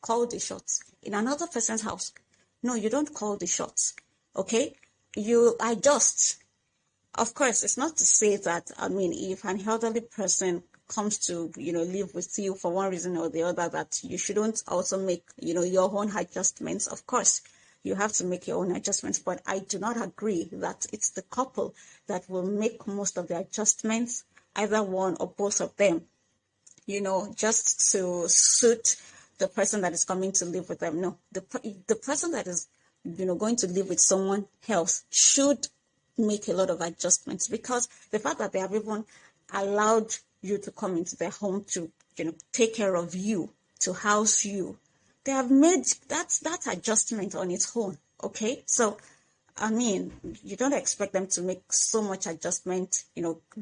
call the shots. In another person's house, no, you don't call the shots. Okay? You adjust. Of course, it's not to say that, if an elderly person comes to, live with you for one reason or the other, that you shouldn't also make, your own adjustments. Of course, you have to make your own adjustments, but I do not agree that it's the couple that will make most of the adjustments, either one or both of them, just to suit the person that is coming to live with them. No, the person that is, going to live with someone else should make a lot of adjustments, because the fact that they have even allowed you to come into their home to, take care of you, to house you, they have made that adjustment on its own. Okay, so I mean, you don't expect them to make so much adjustment,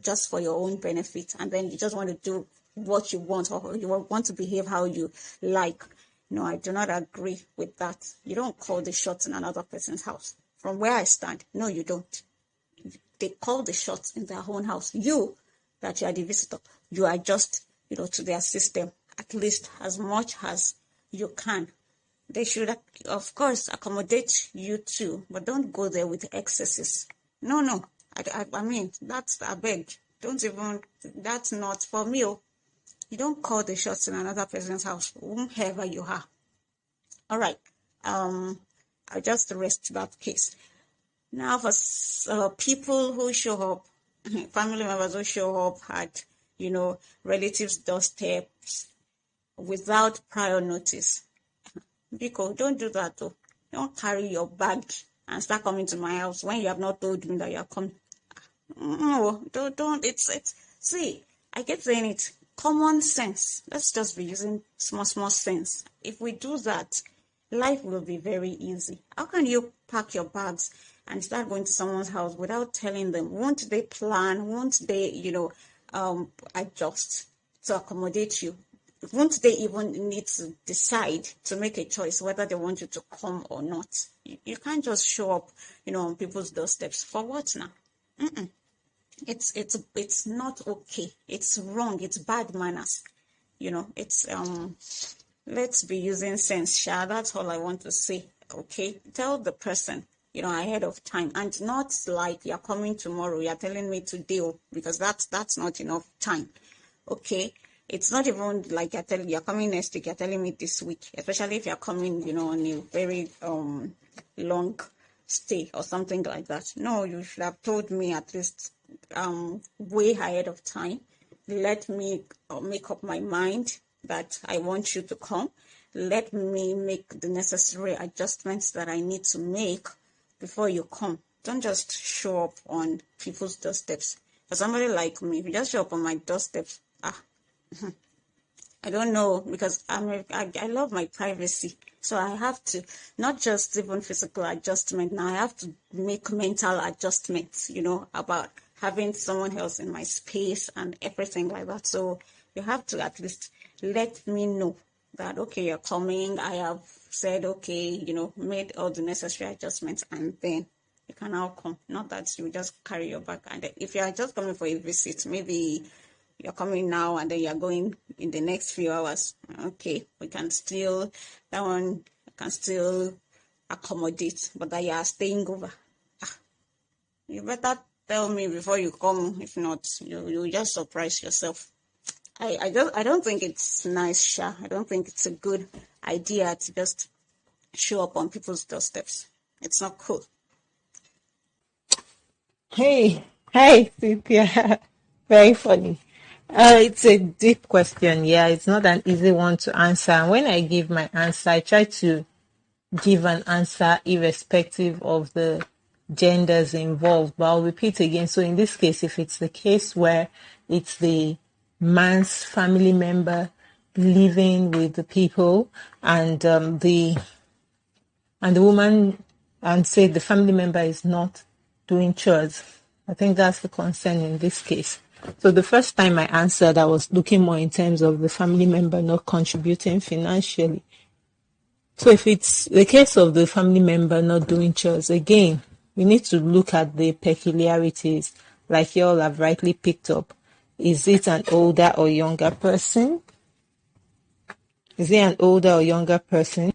just for your own benefit, and then you just want to do what you want, or you want to behave how you like. No, I do not agree with that. You don't call the shots in another person's house. From where I stand, no, you don't. They call the shots in their own house. You, that you are the visitor, you are just, to their system, at least as much as you can. They should, of course, accommodate you too, but don't go there with excesses. No. I mean, that's a beg. Don't even, that's not for me. You don't call the shots in another person's house, whomever you are. All right. I'll just rest that case. Now, for people who show up, family members who show up at, relatives' doorsteps without prior notice, Biko, don't do that though. Don't carry your bag and start coming to my house when you have not told me that you are coming. No, don't. See, I keep saying it. Common sense. Let's just be using small sense. If we do that, life will be very easy. How can you pack your bags and start going to someone's house without telling them? Won't they plan? Won't they, adjust to accommodate you? Won't they even need to decide to make a choice whether they want you to come or not? You can't just show up, on people's doorsteps. For what now? It's not okay. It's wrong. It's bad manners. It's let's be using sense, Sha. That's all I want to say. Okay, tell the person, ahead of time, and not like you're coming tomorrow. You're telling me today, because that's not enough time. Okay. It's not even like you're coming next week, you're telling me this week, especially if you're coming, on a very long stay or something like that. No, you should have told me at least way ahead of time. Let me make up my mind that I want you to come. Let me make the necessary adjustments that I need to make before you come. Don't just show up on people's doorsteps. For somebody like me, if you just show up on my doorsteps, I don't know, because I love my privacy. So I have to, not just even physical adjustment, now I have to make mental adjustments, about having someone else in my space and everything like that. So you have to at least let me know that, okay, you're coming. I have said, okay, made all the necessary adjustments, and then you can now come. Not that you just carry your bag. And if you are just coming for a visit, maybe you're coming now and then you're going in the next few hours. Okay, we can still, that one can still accommodate, but that you are staying over. You better tell me before you come. If not, you just surprise yourself. I don't think it's nice, Sha. I don't think it's a good idea to just show up on people's doorsteps. It's not cool. Hey, hi, Cynthia. Very funny. It's a deep question. Yeah, it's not an easy one to answer. And when I give my answer, I try to give an answer irrespective of the genders involved. But I'll repeat again. So in this case, if it's the case where it's the man's family member living with the people, and the woman, and say the family member is not doing chores, I think that's the concern in this case. So the first time I answered, I was looking more in terms of the family member not contributing financially. So if it's the case of the family member not doing chores, again, we need to look at the peculiarities, like you all have rightly picked up. Is it an older or younger person? Is it an older or younger person?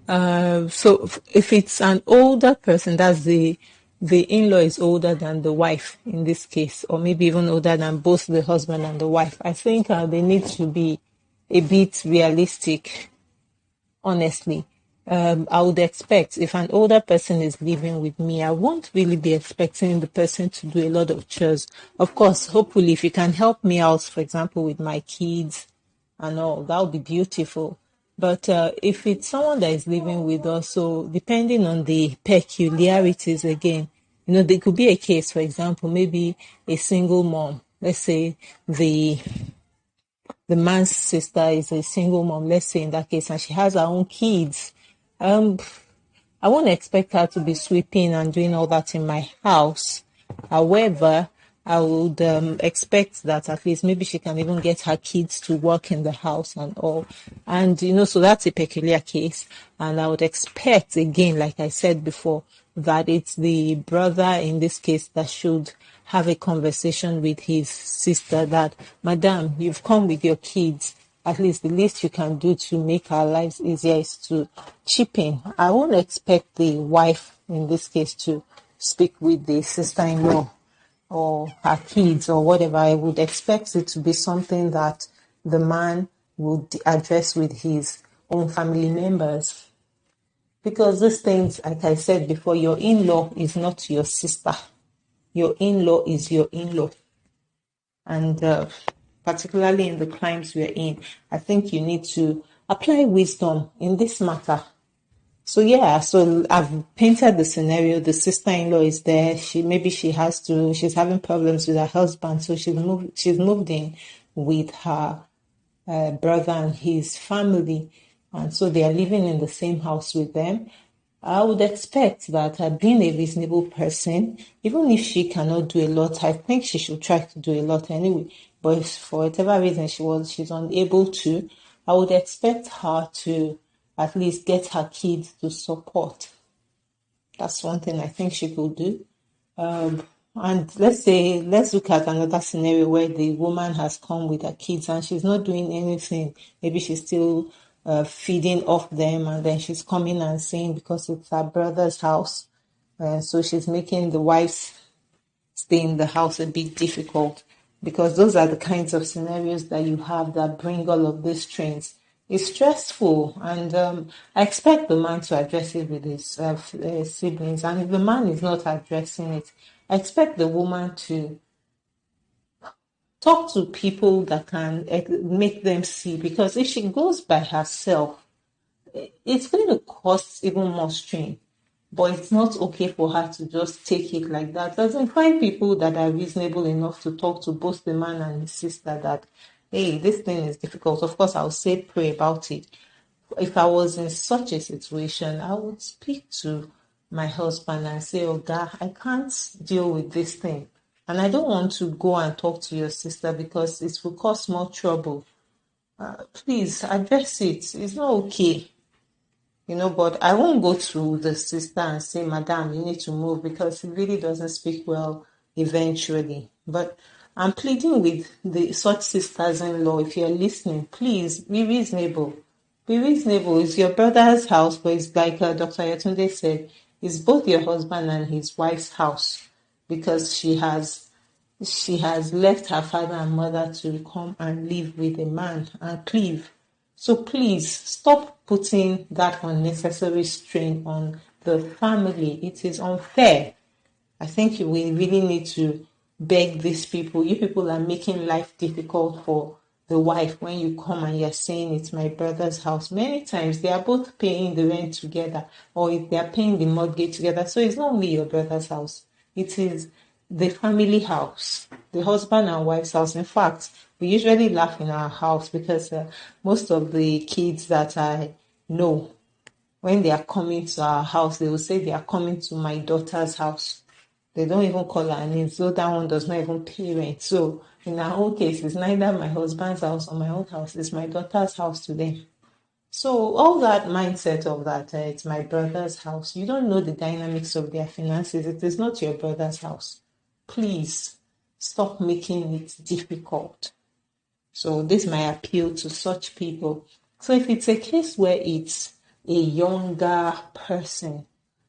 So if it's an older person, that's the in-law is older than the wife in this case, or maybe even older than both the husband and the wife. I think they need to be a bit realistic, honestly. I would expect if an older person is living with me, I won't really be expecting the person to do a lot of chores. Of course, hopefully, if you can help me out, for example, with my kids and all, that would be beautiful. But if it's someone that is living with us, so depending on the peculiarities again, There could be a case, for example, maybe a single mom. Let's say the man's sister is a single mom, let's say in that case, and she has her own kids. Um, I won't expect her to be sweeping and doing all that in my house. However, I would expect that at least maybe she can even get her kids to work in the house and all. And, so that's a peculiar case. And I would expect, again, like I said before, that it's the brother in this case that should have a conversation with his sister that, Madam, you've come with your kids. At least the least you can do to make our lives easier is to chip in. I won't expect the wife in this case to speak with the sister-in-law or her kids or whatever. I would expect it to be something that the man would address with his own family members. Because these things, like I said before, your in-law is not your sister. Your in-law is your in-law. And particularly in the climes we're in, I think you need to apply wisdom in this matter. So yeah, so I've painted the scenario. The sister-in-law is there. She's having problems with her husband, so she's moved in with her brother and his family, and so they are living in the same house with them. I would expect that being a reasonable person, even if she cannot do a lot, I think she should try to do a lot anyway. But if for whatever reason she's unable to, I would expect her to at least get her kids to support. That's one thing I think she could do. And let's look at another scenario where the woman has come with her kids and she's not doing anything. Maybe she's still feeding off them, and then she's coming and saying because it's her brother's house, so she's making the wife's stay in the house a bit difficult, because those are the kinds of scenarios that you have that bring all of these trends. It's stressful, and I expect the man to address it with his siblings. And if the man is not addressing it, I expect the woman to talk to people that can make them see. Because if she goes by herself, it's going to cost even more strain. But it's not okay for her to just take it like that. Doesn't find people that are reasonable enough to talk to both the man and his sister that, hey, this thing is difficult. Of course, I'll say pray about it. If I was in such a situation, I would speak to my husband and say, oh God, I can't deal with this thing. And I don't want to go and talk to your sister because it will cause more trouble. Please address it. It's not okay. But I won't go to the sister and say, Madam, you need to move, because it really doesn't speak well eventually. But I'm pleading with such sisters-in-law, if you're listening, please be reasonable. Be reasonable. It's your brother's house, but it's like Dr. Yatunde said, it's both your husband and his wife's house, because she has left her father and mother to come and live with a man and cleave. So please stop putting that unnecessary strain on the family. It is unfair. I think we really need to beg these people. You people are making life difficult for the wife when you come and you're saying it's my brother's house. Many times they are both paying the rent together, or if they are paying the mortgage together. So it's not only your brother's house. It is the family house, the husband and wife's house. In fact, we usually laugh in our house because most of the kids that I know, when they are coming to our house, they will say they are coming to my daughter's house. They don't even call her names, so that one does not even pay rent. So in our own case, it's neither my husband's house or my own house. It's my daughter's house to them. So all that mindset of that, it's my brother's house. You don't know the dynamics of their finances. It is not your brother's house. Please stop making it difficult. So this is my appeal to such people. So if it's a case where it's a younger person,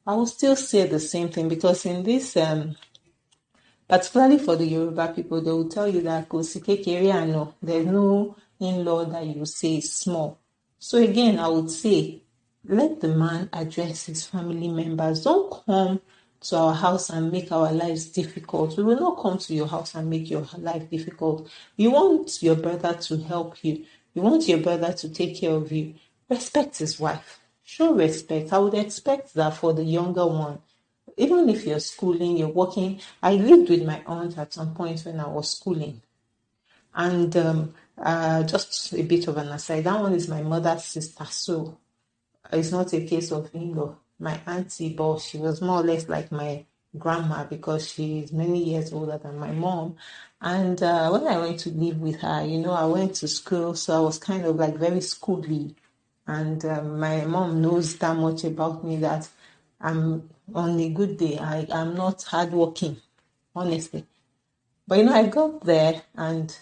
I will still say the same thing, because in this, particularly for the Yoruba people, they will tell you that there's no in-law that you say is small. So again, I would say, let the man address his family members. Don't come to our house and make our lives difficult. We will not come to your house and make your life difficult. You want your brother to help you. You want your brother to take care of you. Respect his wife. Show respect. I would expect that for the younger one. even if you're schooling, you're working. I lived with my aunt at some point when I was schooling. And just a bit of an aside, that one is my mother's sister. So it's not a case of in-law. My auntie, but she was more or less like my grandma because she's many years older than my mom. And when I went to live with her, I went to school, so I was kind of like very schooly. And my mom knows that much about me that I'm on a good day. I'm not hardworking, honestly. But I got there and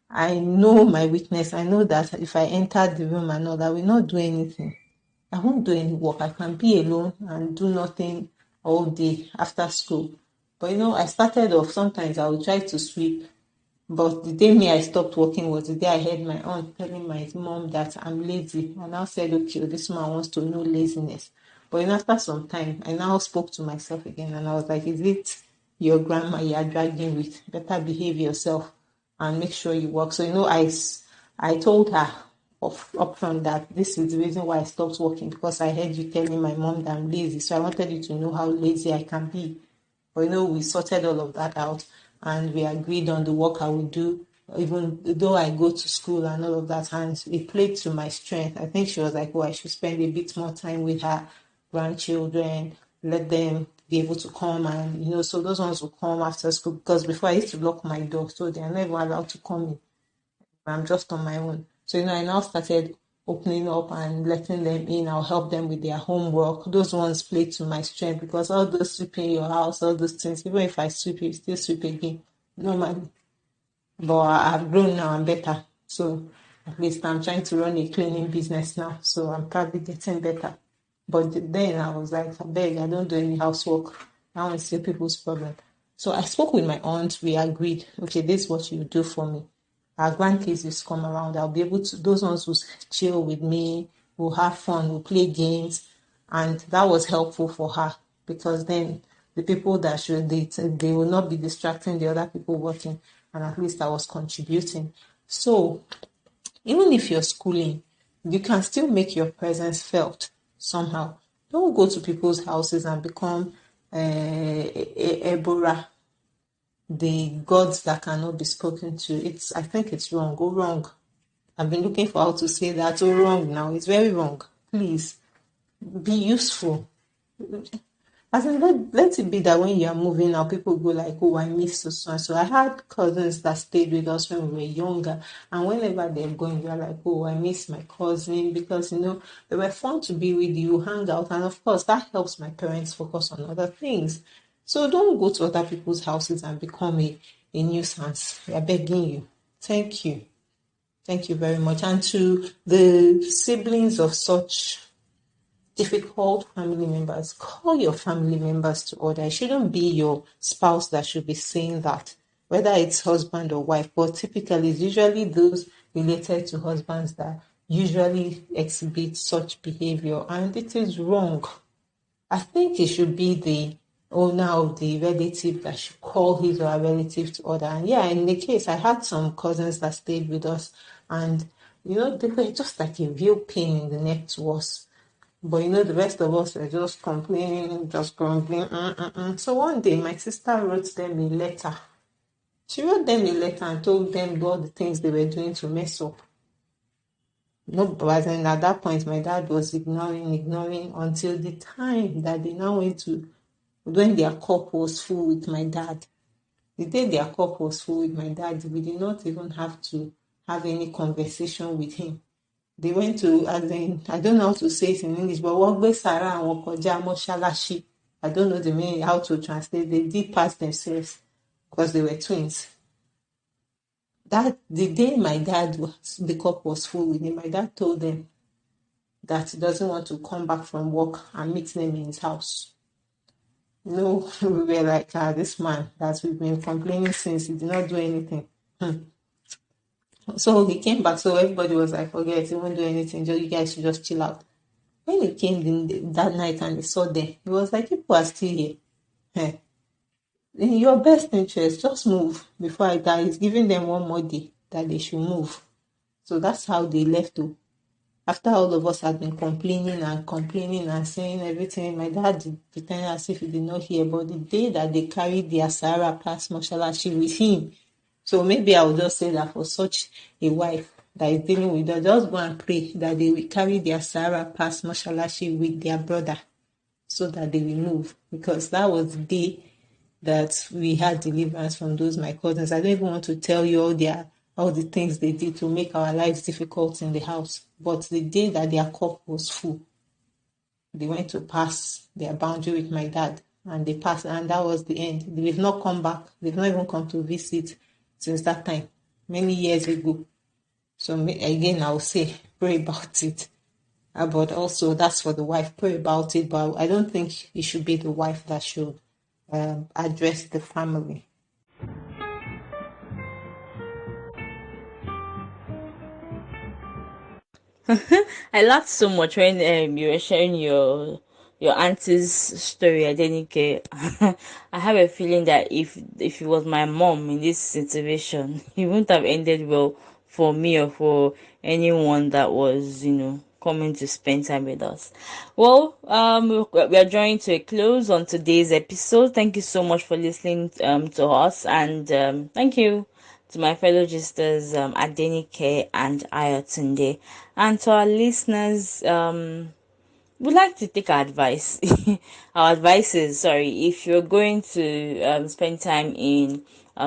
I know my weakness. I know that if I enter the room and all, I will not do anything. I won't do any work. I can be alone and do nothing all day after school. But I started off, sometimes I would try to sweep. But the day I stopped working was the day I heard my aunt telling my mom that I'm lazy. And I said, okay, this man wants to know laziness. But after some time, I now spoke to myself again and I was like, is it your grandma you are dragging with? Better behave yourself and make sure you work. So, I told her up front that this is the reason why I stopped working, because I heard you telling my mom that I'm lazy. So I wanted you to know how lazy I can be. But we sorted all of that out and we agreed on the work I would do, even though I go to school and all of that. And it played to my strength. I think she was like, oh, I should spend a bit more time with her grandchildren, let them be able to come. And, so those ones will come after school, because before I used to lock my door, so they are never allowed to come in. I'm just on my own. So, I now started opening up and letting them in. I'll help them with their homework. Those ones play to my strength, because all those sweeping your house, all those things, even if I sweep, you still sweep again. Normally. But I've grown now, I'm better. So at least I'm trying to run a cleaning business now. So I'm probably getting better. But then I was like, I beg, I don't do any housework. I want to see people's problem. So I spoke with my aunt. We agreed, okay, this is what you do for me. Our grandkids just come around. I'll be able to, those ones who chill with me, will have fun, will play games. And that was helpful for her, because then the people that should date, they will not be distracting the other people working. And at least I was contributing. So even if you're schooling, you can still make your presence felt somehow. Don't go to people's houses and become Ebora, the gods that cannot be spoken to. I think it's wrong. Go wrong. I've been looking for how to say that. Oh, wrong now. It's very wrong. Please be useful. As in, let it be that when you are moving now, people go like, oh, I miss so. So I had cousins that stayed with us when we were younger. And whenever they're going, you're like, oh, I miss my cousin, because, they were fun to be with you, hang out. And of course, that helps my parents focus on other things. So don't go to other people's houses and become a nuisance. We are begging you. Thank you. Thank you very much. And to the siblings of such difficult family members, call your family members to order. It shouldn't be your spouse that should be saying that, whether it's husband or wife, but typically it's usually those related to husbands that usually exhibit such behavior, and it is wrong. I think it should be the owner of the relative that should call his or her relative to order. And yeah, in the case, I had some cousins that stayed with us, and they were just like a real pain in the neck to us. But the rest of us were just complaining, just grumbling. So one day, my sister wrote them a letter. She wrote them a letter and told them all the things they were doing to mess up. No, but then at that point, my dad was ignoring until the time that they now went to, when their cup was full with my dad. The day their cup was full with my dad, we did not even have to have any conversation with him. They went to, as in, I don't know how to say it in English, but Wogbe Sarah and Wokoja Moshalashi. I don't know the meaning, how to translate. They did pass themselves because they were twins. That the day my dad the cup was full with him, my dad told them that he doesn't want to come back from work and meet them in his house. No, we were like, this man that we've been complaining since, he did not do anything. So he came back, so everybody was like, forget, he won't do anything, you guys should just chill out. When he came that night and he saw them, he was like, people are still here. In your best interest, just move before I die. He's giving them one more day that they should move. So that's how they left. After all of us had been complaining and saying everything, my dad pretended as if he did not hear. But the day that they carried their Sarah past Mashalashi with him, so maybe I would just say that for such a wife that is dealing with us, just go and pray that they will carry their Sarah past Mashalashi with their brother so that they will move. Because that was the day that we had deliverance from those my cousins. I don't even want to tell you all the things they did to make our lives difficult in the house. But the day that their cup was full, they went to pass their boundary with my dad, and they passed, and that was the end. They've not come back. They've not even come to visit since that time, many years ago. So again, I will say, pray about it. But also, that's for the wife. Pray about it, but I don't think it should be the wife that should address the family. I laughed so much when you were sharing your auntie's story, Adenike. I have a feeling that if it was my mom in this situation, it wouldn't have ended well for me or for anyone that was, coming to spend time with us. Well, we are drawing to a close on today's episode. Thank you so much for listening to us, and thank you to my fellow sisters, Adenike and Ayotunde, and to our listeners. Would like to take our advice. Our advice is, sorry, if you're going to spend time in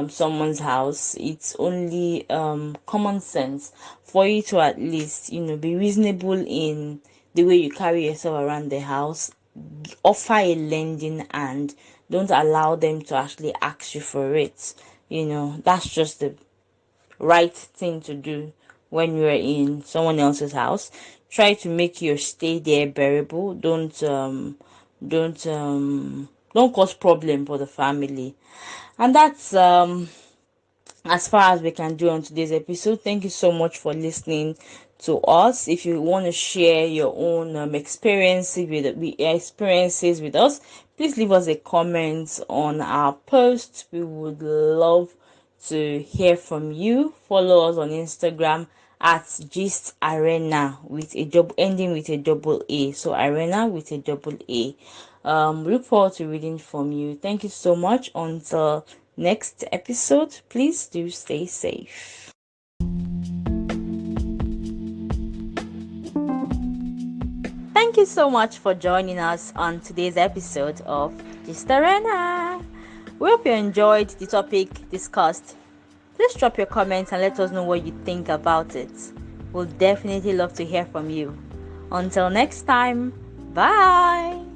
someone's house, it's only common sense for you to at least, be reasonable in the way you carry yourself around the house. Offer a lending hand. Don't allow them to actually ask you for it. That's just the right thing to do when you're in someone else's house. Try to make your stay there bearable. Don't cause problem for the family. And that's as far as we can do on today's episode. Thank you so much for listening to us. If you want to share your own experiences with us, please leave us a comment on our post. We would love to hear from you. Follow us on Instagram at Gist Arena with a double ending with a double A. So Arena with a double A. Look forward to reading from you. Thank you so much. Until next episode, please do stay safe. Thank you so much for joining us on today's episode of Gist Arena. We hope you enjoyed the topic discussed. Please drop your comments and let us know what you think about it. We'll definitely love to hear from you. Until next time, bye!